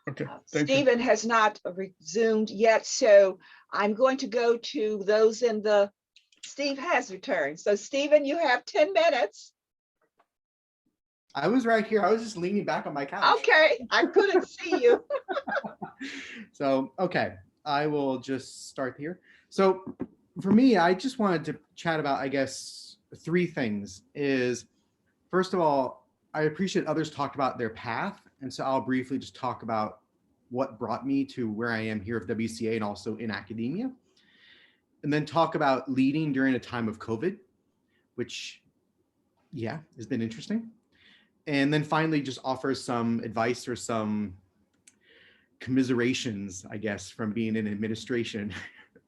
Okay. Thank Stephen has not resumed yet, so I'm going to go to those in the, Steve has returned. So Stephen, you have 10 minutes. I was right here. I was just leaning back on my couch. Okay, I couldn't see you. So, okay, I will just start here. So for me, I just wanted to chat about, I guess, three things is, first of all, I appreciate others talked about their path. And so I'll briefly just talk about what brought me to where I am here at WCA and also in academia. And then talk about leading during a time of COVID, which, yeah, has been interesting. And then finally, just offer some advice or some commiserations, I guess, from being in administration,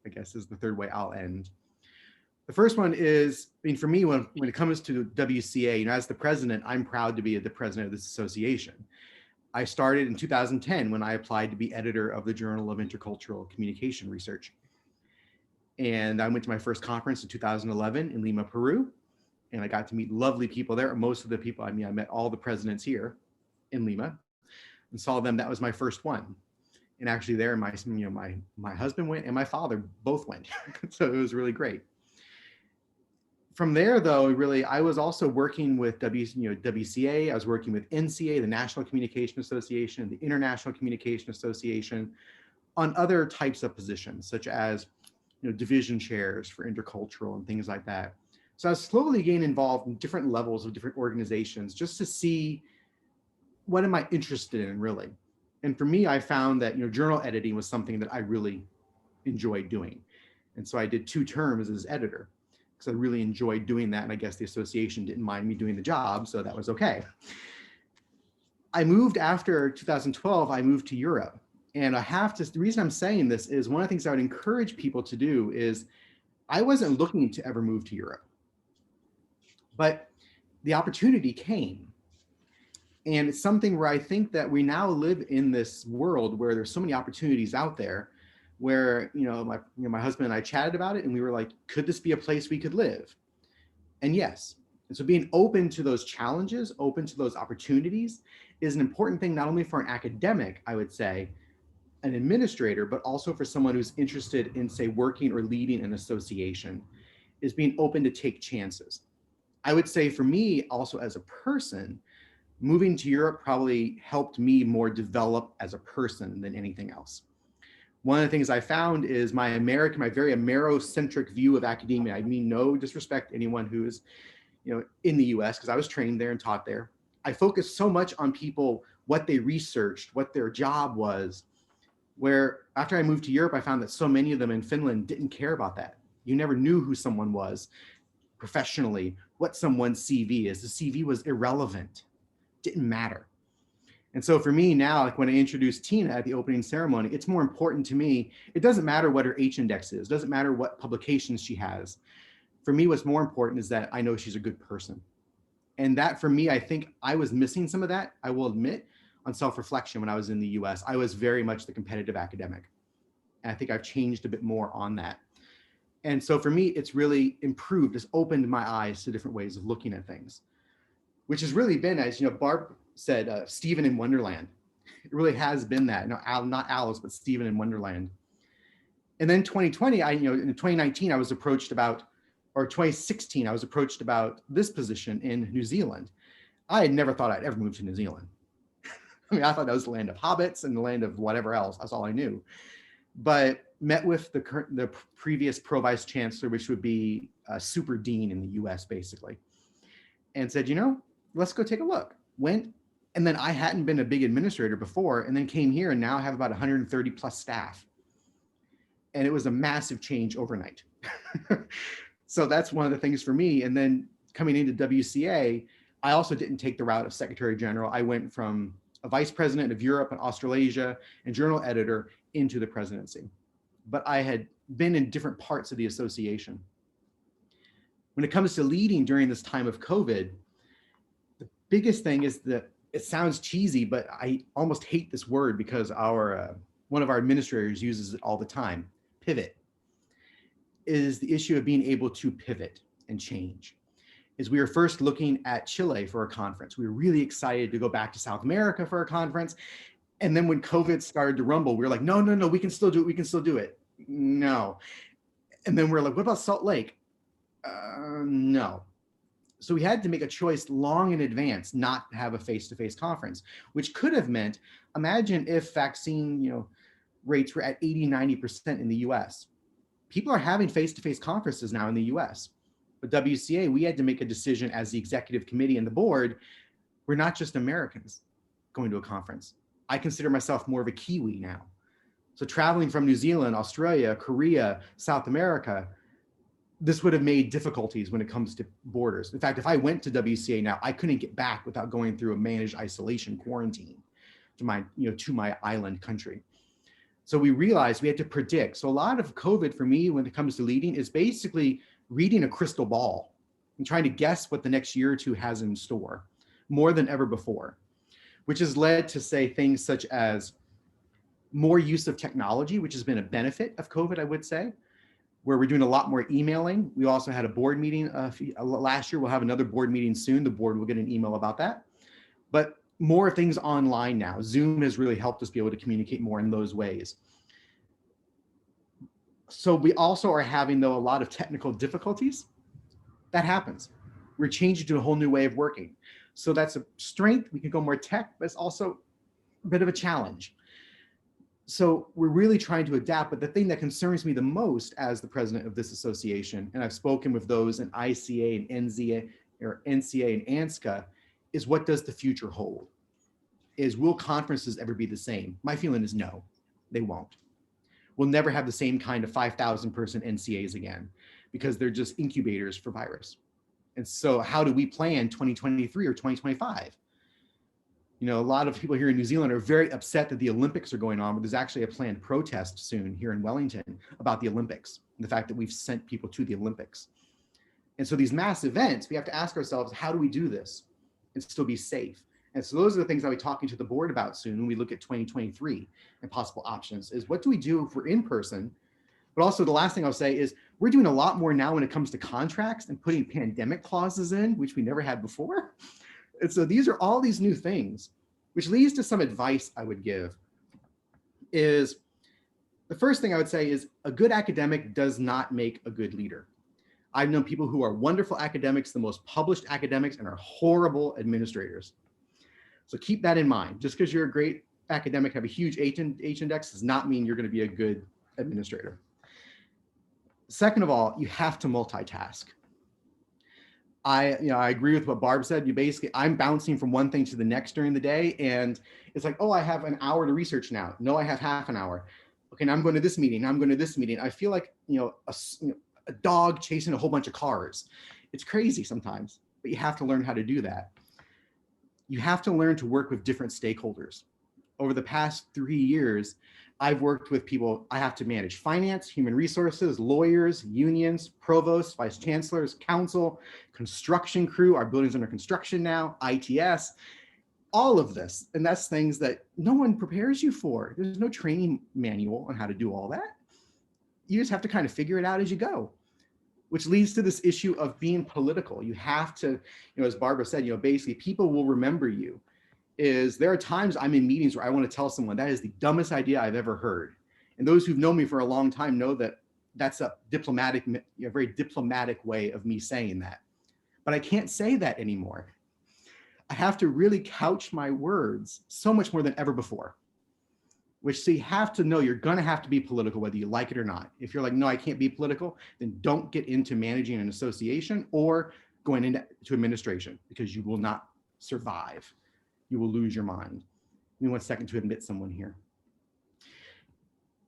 I guess is the third way I'll end. The first one is, I mean, for me, when it comes to WCA, you know, as the president, I'm proud to be the president of this association. I started in 2010 when I applied to be editor of the Journal of Intercultural Communication Research. And I went to my first conference in 2011 in Lima, Peru. And I got to meet lovely people there. Most of the people, I mean, I met all the presidents here in Lima and saw them. That was my first one. And actually there, my husband went and my father both went. So it was really great. From there, though, really, I was also working with WCA. I was working with NCA, the National Communication Association, the International Communication Association, on other types of positions, such as division chairs for intercultural and things like that. So I was slowly getting involved in different levels of different organizations just to see what am I interested in, really. And for me, I found that journal editing was something that I really enjoyed doing. And so I did 2 terms as editor because I really enjoyed doing that. And I guess the association didn't mind me doing the job, so that was okay. I moved after 2012, I moved to Europe. And the reason I'm saying this is one of the things I would encourage people to do is I wasn't looking to ever move to Europe, but the opportunity came. And it's something where I think that we now live in this world where there's so many opportunities out there where, my husband and I chatted about it and we were like, could this be a place we could live? And yes. And so being open to those challenges, open to those opportunities is an important thing, not only for an academic, I would say, an administrator, but also for someone who's interested in, say, working or leading an association, is being open to take chances. I would say for me also as a person, moving to Europe probably helped me more develop as a person than anything else. One of the things I found is my very Amerocentric view of academia. I mean, no disrespect to anyone who is, in the US, because I was trained there and taught there. I focused so much on people, what they researched, what their job was, where after I moved to Europe, I found that so many of them in Finland didn't care about that. You never knew who someone was professionally, what someone's CV is. The CV was irrelevant, didn't matter. And so for me now, like when I introduced Tina at the opening ceremony, it's more important to me. It doesn't matter what her H-index is, doesn't matter what publications she has. For me, what's more important is that I know she's a good person. And that for me, I think I was missing some of that, I will admit, on self-reflection when I was in the US. I was very much the competitive academic. And I think I've changed a bit more on that. And so for me, it's really improved, it's opened my eyes to different ways of looking at things, which has really been, as Barb said, Stephen in Wonderland. It really has been that, not Alice, but Stephen in Wonderland. And then 2020, in 2019, I was approached about, or 2016, I was approached about this position in New Zealand. I had never thought I'd ever move to New Zealand. I mean, I thought that was the land of hobbits and the land of whatever else. That's all I knew. But met with the previous pro-vice chancellor, which would be a super dean in the US, basically, and said, let's go take a look. Went, and then I hadn't been a big administrator before, and then came here and now have about 130 plus staff. And it was a massive change overnight. So that's one of the things for me. And then coming into WCA, I also didn't take the route of Secretary General. I went from a vice president of Europe and Australasia and journal editor into the presidency. But I had been in different parts of the association. When it comes to leading during this time of COVID, the biggest thing is that it sounds cheesy, but I almost hate this word because one of our administrators uses it all the time. Pivot is the issue of being able to pivot and change. Is we were first looking at Chile for a conference. We were really excited to go back to South America for a conference. And then when COVID started to rumble, we were like, no, we can still do it. We can still do it. No. And then we're like, what about Salt Lake? No. So we had to make a choice long in advance not to have a face-to-face conference, which could have meant, imagine if vaccine rates were at 80, 90% in the US. People are having face-to-face conferences now in the US. But WCA, we had to make a decision as the executive committee and the board. We're not just Americans going to a conference. I consider myself more of a Kiwi now. So traveling from New Zealand, Australia, Korea, South America, this would have made difficulties when it comes to borders. In fact, if I went to WCA now, I couldn't get back without going through a managed isolation quarantine to my island country. So we realized we had to predict. So a lot of COVID for me when it comes to leading is basically reading a crystal ball and trying to guess what the next year or two has in store more than ever before, which has led to say things such as more use of technology, which has been a benefit of COVID, I would say, where we're doing a lot more emailing. We also had a board meeting last year. We'll have another board meeting soon. The board will get an email about that. But more things online now. Zoom has really helped us be able to communicate more in those ways. So we also are having, though, a lot of technical difficulties. That happens. We're changing to a whole new way of working. So that's a strength. We can go more tech, but it's also a bit of a challenge. So we're really trying to adapt, but the thing that concerns me the most as the president of this association, and I've spoken with those in ICA and NCA and ANSCA, is what does the future hold? Will conferences ever be the same? My feeling is no, they won't. We'll never have the same kind of 5,000 person NCAs again because they're just incubators for virus. And so how do we plan 2023 or 2025? A lot of people here in New Zealand are very upset that the Olympics are going on, but there's actually a planned protest soon here in Wellington about the Olympics and the fact that we've sent people to the Olympics. And so these mass events, we have to ask ourselves, how do we do this and still be safe? And so those are the things I'll be talking to the board about soon when we look at 2023 and possible options is what do we do if we're in person? But also the last thing I'll say is we're doing a lot more now when it comes to contracts and putting pandemic clauses in, which we never had before. And so these are all these new things, which leads to some advice I would give is the first thing I would say is a good academic does not make a good leader. I've known people who are wonderful academics, the most published academics, and are horrible administrators. So keep that in mind. Just because you're a great academic, have a huge H index does not mean you're going to be a good administrator. Second of all, you have to multitask. I agree with what Barb said. I'm bouncing from one thing to the next during the day. And it's like, oh, I have an hour to research now. No, I have half an hour. Okay, now I'm going to this meeting. I'm going to this meeting. I feel like, a dog chasing a whole bunch of cars. It's crazy sometimes, but you have to learn how to do that. You have to learn to work with different stakeholders. Over the past 3 years, I've worked with people. I have to manage finance, human resources, lawyers, unions, provosts, vice chancellors, council, construction crew. Our building's under construction now, ITS, all of this. And that's things that no one prepares you for. There's no training manual on how to do all that. You just have to kind of figure it out as you go, which leads to this issue of being political. You have to, as Barbara said, basically people will remember you. There are times I'm in meetings where I want to tell someone that is the dumbest idea I've ever heard. And those who've known me for a long time know that that's a very diplomatic way of me saying that. But I can't say that anymore. I have to really couch my words so much more than ever before. So you have to know you're going to have to be political, whether you like it or not. If you're like, no, I can't be political, then don't get into managing an association or going into administration because you will not survive. You will lose your mind. Give me 1 second to admit someone here.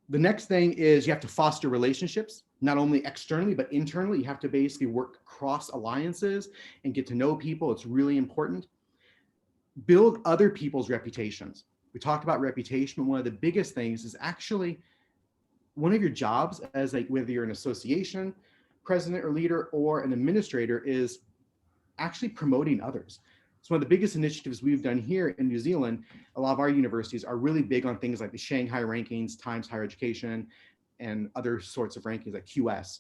The next thing is you have to foster relationships, not only externally, but internally. You have to basically work across alliances and get to know people. It's really important. Build other people's reputations. We talked about reputation, but one of the biggest things is actually one of your jobs as whether you're an association president or leader or an administrator is actually promoting others. So one of the biggest initiatives we've done here in New Zealand, a lot of our universities are really big on things like the Shanghai rankings, Times Higher Education, and other sorts of rankings like QS.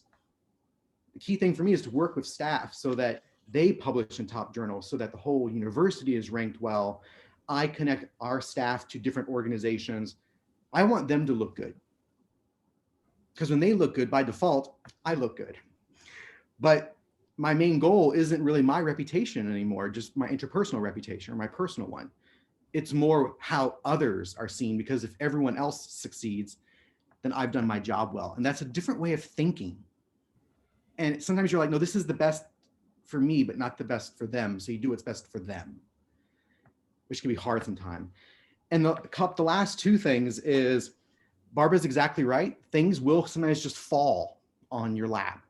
The key thing for me is to work with staff so that they publish in top journals so that the whole university is ranked well. I connect our staff to different organizations. I want them to look good. Because when they look good, by default, I look good. But my main goal isn't really my reputation anymore, just my interpersonal reputation or my personal one. It's more how others are seen, because if everyone else succeeds, then I've done my job well. And that's a different way of thinking. And sometimes you're like, no, this is the best for me, but not the best for them. So you do what's best for them, which can be hard sometimes. And the last two things is, Barbara's exactly right. Things will sometimes just fall on your lap.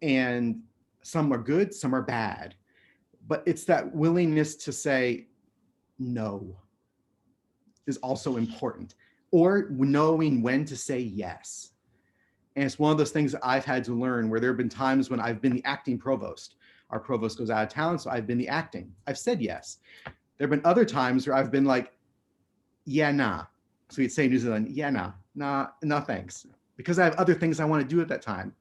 And some are good, some are bad. But it's that willingness to say no is also important, or knowing when to say yes. And it's one of those things that I've had to learn, where there have been times when I've been the acting provost. Our provost goes out of town, so I've been the acting. I've said yes. There have been other times where I've been like, yeah, nah. So we'd say in New Zealand, yeah, nah, no thanks. Because I have other things I want to do at that time.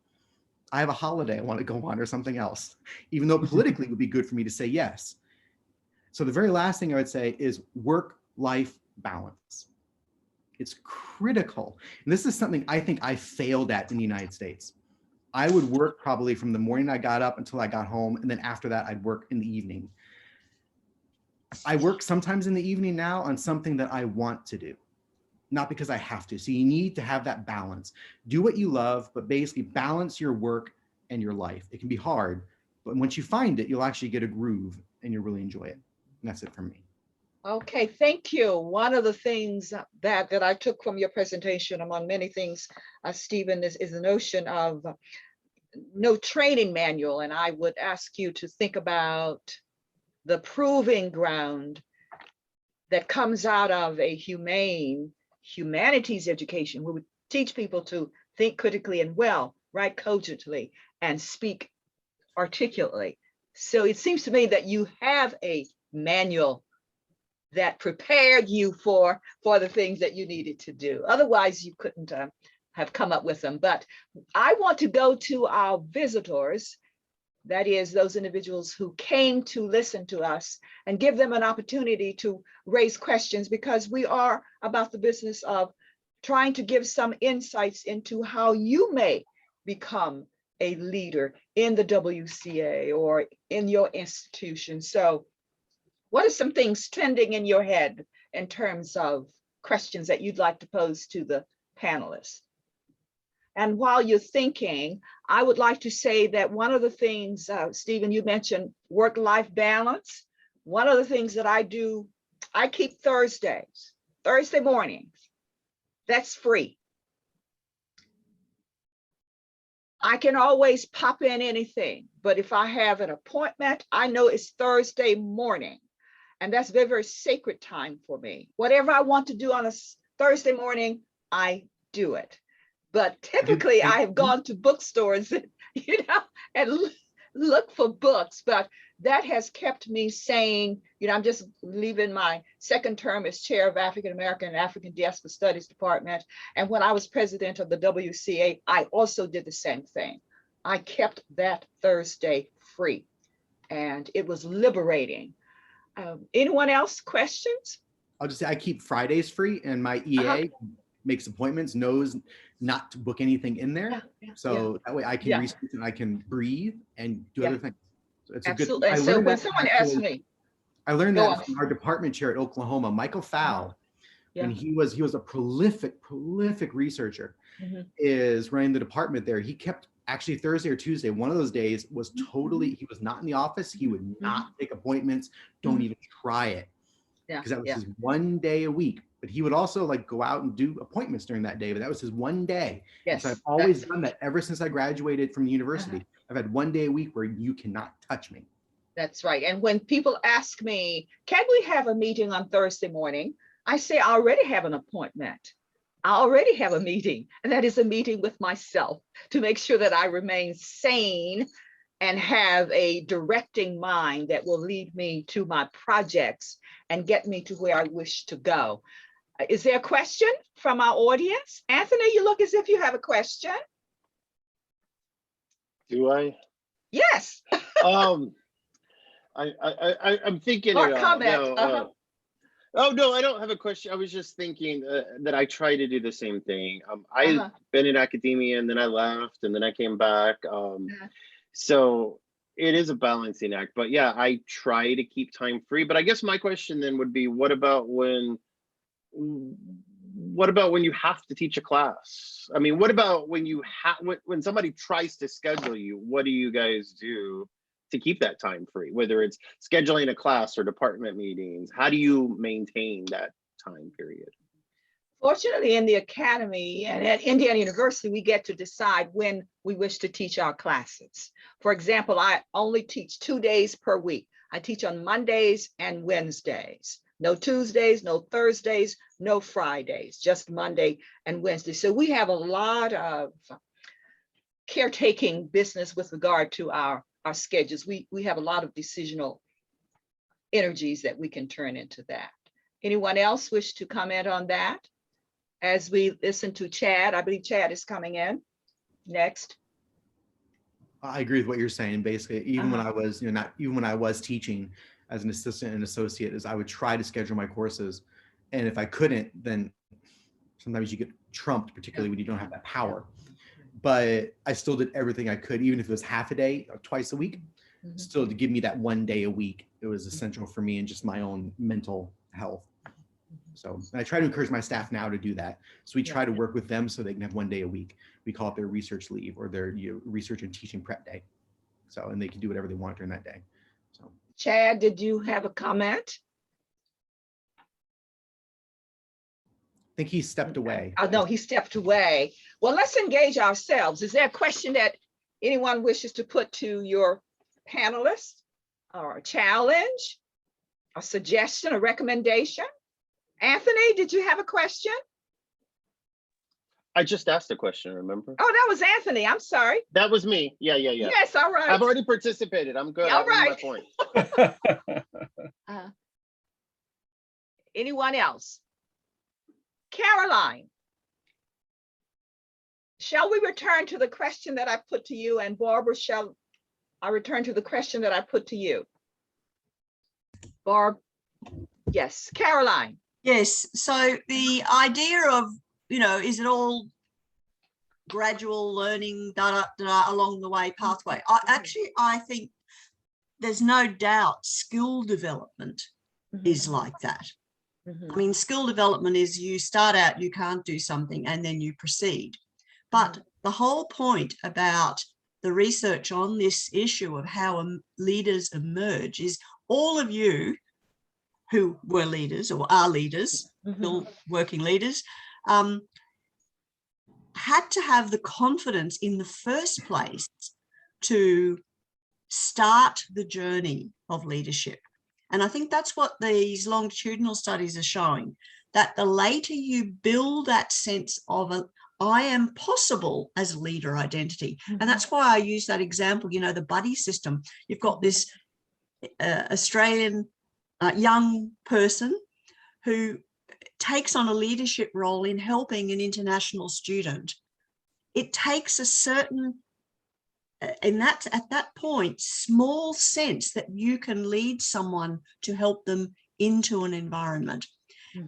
I have a holiday I want to go on or something else, even though politically it would be good for me to say yes. So the very last thing I would say is work-life balance. It's critical. And this is something I think I failed at in the United States. I would work probably from the morning I got up until I got home. And then after that, I'd work in the evening. I work sometimes in the evening now on something that I want to do, not because I have to. So you need to have that balance. Do what you love, but basically balance your work and your life. It can be hard, but once you find it, you'll actually get a groove and you'll really enjoy it. And that's it for me. Okay, thank you. One of the things that I took from your presentation, among many things, Stephen, is the notion of no training manual. And I would ask you to think about the proving ground that comes out of a humanities education, where we teach people to think critically and well, write cogently, and speak articulately. So it seems to me that you have a manual that prepared you for the things that you needed to do. Otherwise, you couldn't have come up with them. But I want to go to our visitors, that is, those individuals who came to listen to us, and give them an opportunity to raise questions, because we are about the business of trying to give some insights into how you may become a leader in the WCA or in your institution. So what are some things trending in your head in terms of questions that you'd like to pose to the panelists? And while you're thinking, I would like to say that one of the things, Stephen, you mentioned work-life balance. One of the things that I do, I keep Thursday mornings. That's free. I can always pop in anything, but if I have an appointment, I know it's Thursday morning. And that's very, very sacred time for me. Whatever I want to do on a Thursday morning, I do it. But typically I have gone to bookstores, and look for books, but that has kept me saying, I'm just leaving my second term as chair of African American and African Diaspora Studies Department. And when I was president of the WCA, I also did the same thing. I kept that Thursday free, and it was liberating. Anyone else, questions? I'll just say I keep Fridays free, and my EA makes appointments, knows not to book anything in there. So that way I can research and I can breathe and do other things. So it's absolutely. a good, so when someone asks me, I learned that from our department chair at Oklahoma, Michael Fowl, and he was a prolific researcher, is running the department there. He kept, actually Thursday or Tuesday, one of those days was totally, he was not in the office. He would not take appointments. Don't even try it. Because that was his one day a week. But he would also go out and do appointments during that day, but that was his one day. Yes, so I've always done that ever since I graduated from the university. I've had one day a week where you cannot touch me. That's right. And when people ask me, can we have a meeting on Thursday morning? I say, I already have an appointment. I already have a meeting, and that is a meeting with myself to make sure that I remain sane and have a directing mind that will lead me to my projects and get me to where I wish to go. Is there a question from our audience? Anthony, you look as if you have a question. Do I? Yes. I'm thinking Or it comment. no, oh no, I don't have a question. I was just thinking that I try to do the same thing. I've been in academia and then I left and then I came back. So it is a balancing act. But yeah, I try to keep time free. But I guess my question then would be, what about when you have to teach a class? I mean, what about when you have when somebody tries to schedule you? What do you guys do to keep that time free, whether it's scheduling a class or department meetings? How do you maintain that time period? Fortunately, in the academy and at Indiana University, we get to decide when we wish to teach our classes. For example, I only teach 2 days per week. I teach on Mondays and Wednesdays. No Tuesdays, no Thursdays, no Fridays, just Monday and Wednesday. So we have a lot of caretaking business with regard to our schedules. We have a lot of decisional energies that we can turn into that. Anyone else wish to comment on that? As we listen to Chad, I believe Chad is coming in next. I agree with what you're saying. Basically, even when I was, not even when I was teaching as an assistant and associate, is I would try to schedule my courses, and if I couldn't, then sometimes you get trumped, particularly when you don't have that power. But I still did everything I could, even if it was half a day or twice a week, still to give me that 1 day a week. It was essential for me and just my own mental health. So and I try to encourage my staff now to do that. So we try to work with them so they can have 1 day a week. We call it their research leave or their research and teaching prep day. So, and they can do whatever they want during that day. So, Chad, did you have a comment? I think he stepped away. Oh, no, he stepped away. Well, let's engage ourselves. Is there a question that anyone wishes to put to your panelists, or a challenge, a suggestion, a recommendation? Anthony, did you have a question? I just asked a question, remember? Oh, that was Anthony. I'm sorry. That was me. Yeah. Yes, all right. I've already participated. I'm good. All I right. made my point. Anyone else? Caroline, shall we return to the question that I put to you, and Barbara, shall I return to the question that I put to you? Barb, yes, Caroline. Yes, so the idea of, is it all gradual learning, along the way pathway? I think there's no doubt skill development is like that. I mean, skill development is you start out, you can't do something, and then you proceed. But the whole point about the research on this issue of how leaders emerge is all of you who were leaders or are leaders, still working leaders, had to have the confidence in the first place to start the journey of leadership. And I think that's what these longitudinal studies are showing, that the later you build that sense of I am possible as a leader identity. And that's why I use that example, the buddy system. You've got this Australian young person who takes on a leadership role in helping an international student. It takes a certain, and that's at that point, small sense that you can lead someone to help them into an environment.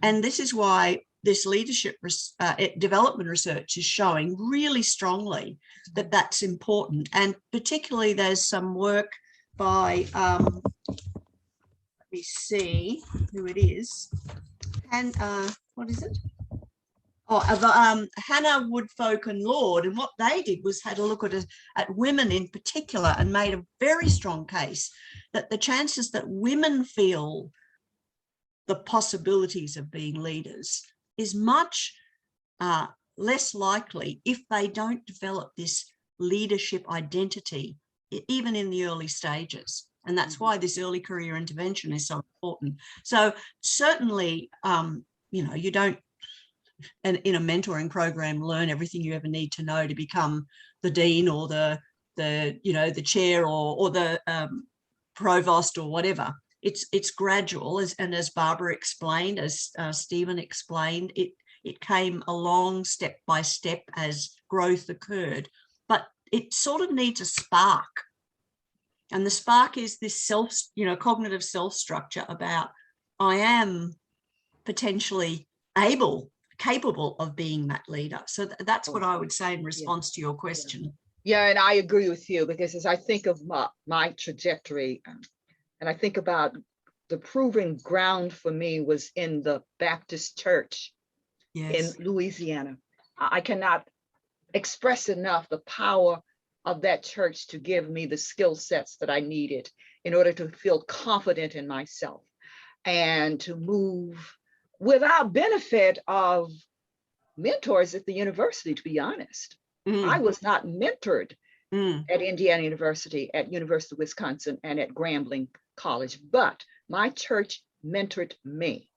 And this is why this leadership development research is showing really strongly that that's important. And particularly there's some work by, let me see who it is. And what is it? Hannah Woodfolk and Lord, and what they did was had a look at women in particular and made a very strong case that the chances that women feel the possibilities of being leaders is much less likely if they don't develop this leadership identity, even in the early stages. And that's why this early career intervention is so important. So certainly, you don't and in a mentoring program, learn everything you ever need to know to become the dean or the chair or the provost or whatever. It's gradual, and as Barbara explained, as Stephen explained, it came along step by step as growth occurred, but it sort of needs a spark. And the spark is this cognitive self-structure about, I am potentially capable of being that leader. So that's what I would say in response to your question. Yeah, and I agree with you, because as I think of my trajectory, and I think about the proving ground for me was in the Baptist church in Louisiana. I cannot express enough the power of that church to give me the skill sets that I needed in order to feel confident in myself and to move without benefit of mentors at the university, to be honest. I was not mentored at Indiana University, at University of Wisconsin, and at Grambling College, but my church mentored me.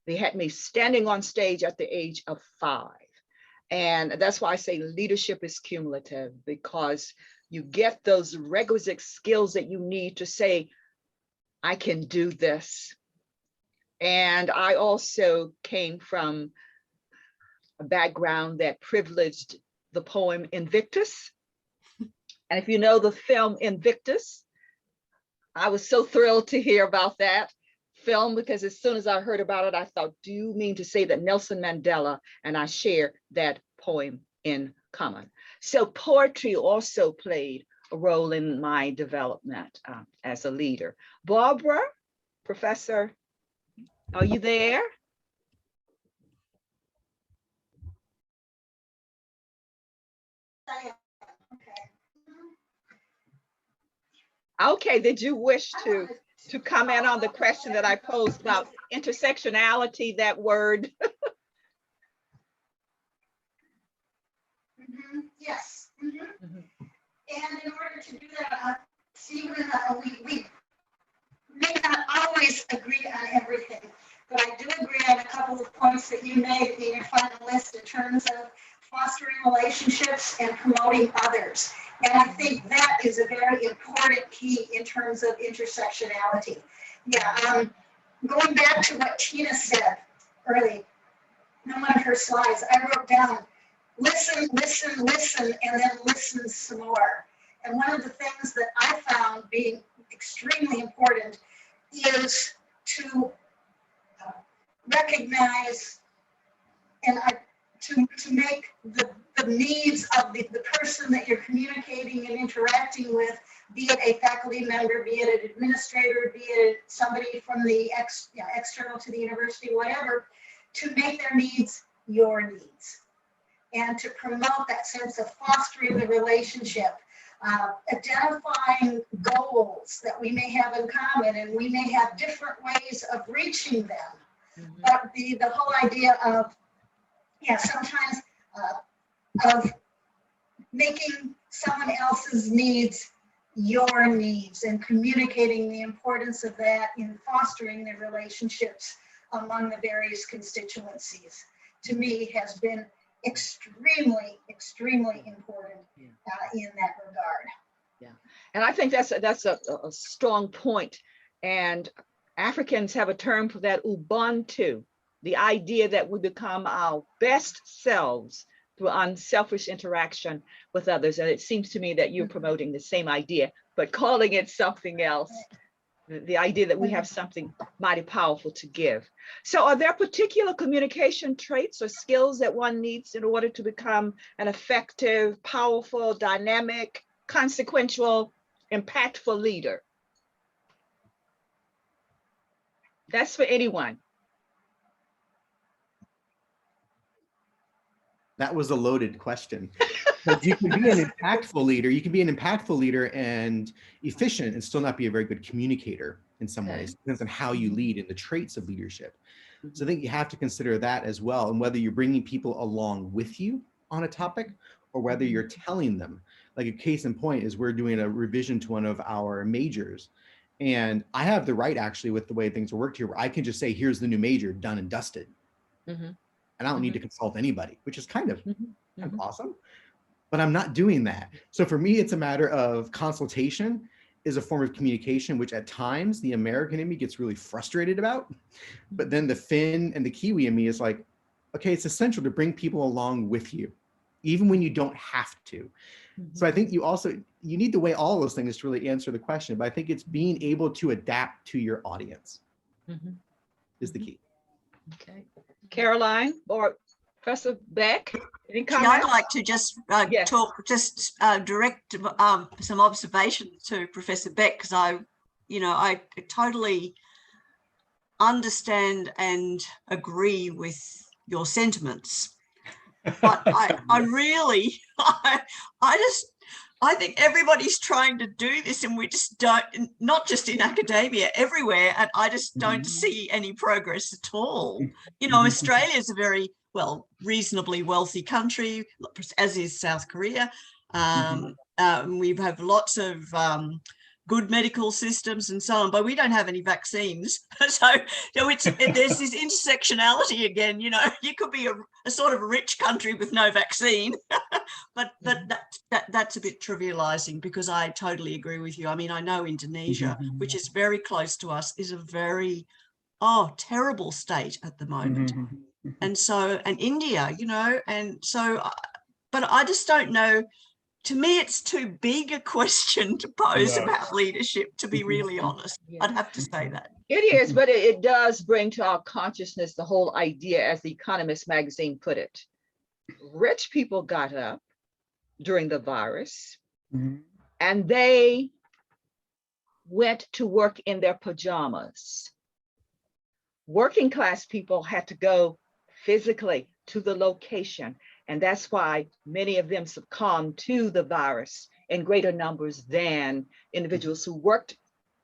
They had me standing on stage at the age of 5. And that's why I say leadership is cumulative, because you get those requisite skills that you need to say, I can do this. And I also came from a background that privileged the poem Invictus. And if you know the film Invictus, I was so thrilled to hear about that film, because as soon as I heard about it, I thought, do you mean to say that Nelson Mandela and I share that poem in common? So poetry also played a role in my development as a leader. Barbara, Professor, are you there? Okay, did you wish to comment on the question that I posed about intersectionality, that word? Yes. And in order to do that, Stephen, we may not always agree on everything, but I do agree on a couple of points that you made in your final list in terms of fostering relationships and promoting others. And I think that is a very important key in terms of intersectionality. Yeah, going back to what Tina said early on one of her slides, I wrote down, listen, listen, listen, and then listen some more. And one of the things that I found being extremely important is to recognize and to make the needs of the person that you're communicating and interacting with, be it a faculty member, be it an administrator, be it somebody from the external to the university, whatever, to make their needs your needs, and to promote that sense of fostering the relationship, identifying goals that we may have in common, and we may have different ways of reaching them. But the whole idea of, sometimes of making someone else's needs your needs and communicating the importance of that in fostering the relationships among the various constituencies, to me has been extremely, extremely important in that regard. Yeah, and I think that's a strong point. And Africans have a term for that, Ubuntu, the idea that we become our best selves through unselfish interaction with others. And it seems to me that you're promoting the same idea, but calling it something else. The idea that we have something mighty powerful to give. So are there particular communication traits or skills that one needs in order to become an effective, powerful, dynamic, consequential, impactful leader? That's for anyone. That was a loaded question. But you can be an impactful leader. You can be an impactful leader and efficient and still not be a very good communicator in some ways. It depends on how you lead and the traits of leadership. So I think you have to consider that as well, and whether you're bringing people along with you on a topic or whether you're telling them. Like a case in point is we're doing a revision to one of our majors. And I have the right, actually, with the way things are worked here, where I can just say, here's the new major, done and dusted. and I don't need to consult anybody, which is kind of Mhm. awesome. But I'm not doing that. So for me, it's a matter of consultation is a form of communication, which at times the American in me gets really frustrated about. But then the Finn and the Kiwi in me is like, okay, it's essential to bring people along with you, even when you don't have to. So I think you need to weigh all those things to really answer the question. But I think it's being able to adapt to your audience is the key. Okay. Caroline or Professor Beck, any I'd comments? like to just Yes. direct some observations to Professor Beck, because I totally understand and agree with your sentiments. But I really, I think everybody's trying to do this, and we just don't, not just in academia, everywhere. And I just don't see any progress at all. Australia is a very, reasonably wealthy country, as is South Korea. We have lots of good medical systems and so on, but we don't have any vaccines. So there's this intersectionality again. You could be a sort of rich country with no vaccine, but that's a bit trivializing, because I totally agree with you. I mean, I know Indonesia, which is very close to us, is a very terrible state at the moment. And India, and so, but I just don't know. To me, it's too big a question to pose about leadership, to be really honest. I'd have to say that. It is, but it does bring to our consciousness the whole idea, as the Economist magazine put it. Rich people got up during the virus and they went to work in their pajamas. Working class people had to go physically to the location. And that's why many of them succumbed to the virus in greater numbers than individuals who worked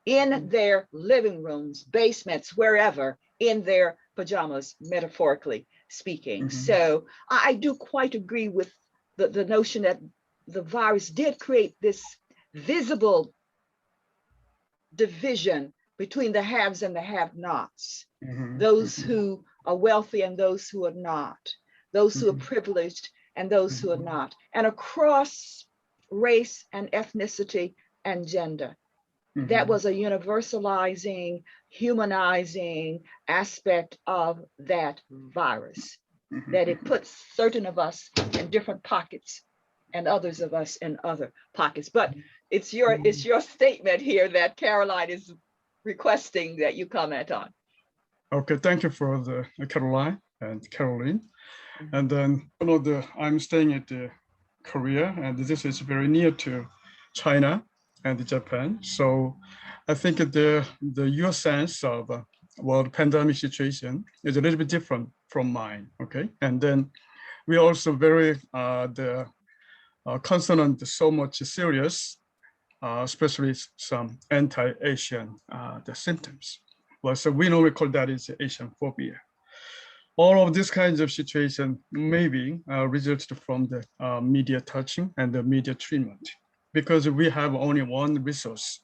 in their living rooms, basements, wherever, in their pajamas, metaphorically speaking. So I do quite agree with the notion that the virus did create this visible division between the haves and the have-nots, those who are wealthy and those who are not, those who are privileged and those who are not, and across race and ethnicity and gender. That was a universalizing, humanizing aspect of that virus, that it puts certain of us in different pockets and others of us in other pockets. But it's your statement here that Caroline is requesting that you comment on. Okay, thank you for the Caroline and Caroline. And then I'm staying at Korea, and this is very near to China and Japan. So I think your sense of world pandemic situation is a little bit different from mine. Okay, and then we also very the consonant so much serious, especially some anti-Asian the symptoms. Well, so we normally call that is Asian phobia. All of these kinds of situation maybe results from the media touching and the media treatment, because we have only one resource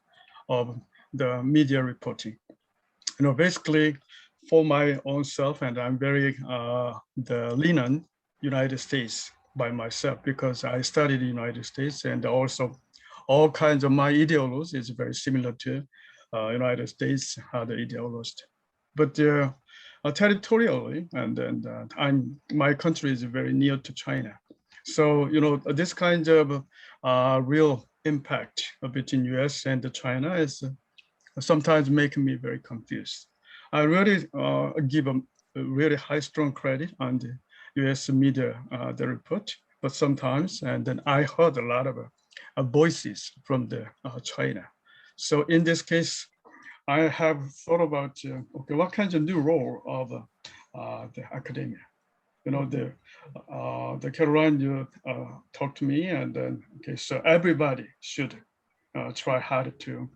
of the media reporting. Basically for my own self, and I'm very the lenient United States by myself, because I studied the United States, and also all kinds of my ideology is very similar to United States, the ideology. But territorially, and my country is very near to China. So, this kind of real impact between US and China is sometimes making me very confused. I really give a really high, strong credit on the US media, the report, but sometimes, and then I heard a lot of voices from the China. So in this case, I have thought about, okay, what kind of new role of the academia? The Caroline, you talked to me, and then, okay, so everybody should try hard to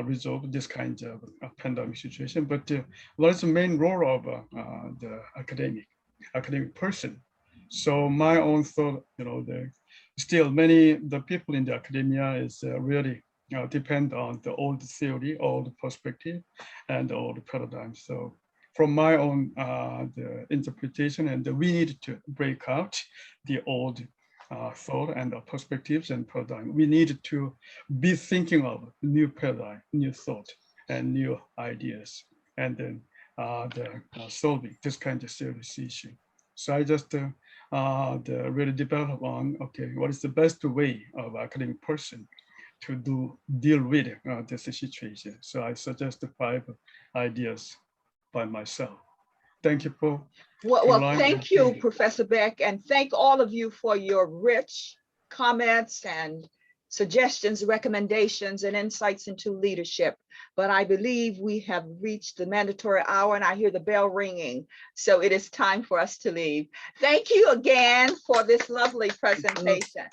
resolve this kind of pandemic situation. But what is the main role of the academic person? So my own thought, still the people in the academia is really depend on the old theory, old perspective, and old paradigm. So from my own the interpretation, and we need to break out the old thought and the perspectives and paradigm. We need to be thinking of new paradigm, new thought, and new ideas, and then solving this kind of service issue. So I just really develop on, okay, what is the best way of academic person to deal with this situation? So I suggest the 5 ideas by myself. Thank you, Paul. Well, thank you, Professor Beck, and thank all of you for your rich comments and suggestions, recommendations, and insights into leadership. But I believe we have reached the mandatory hour, and I hear the bell ringing. So it is time for us to leave. Thank you again for this lovely presentation.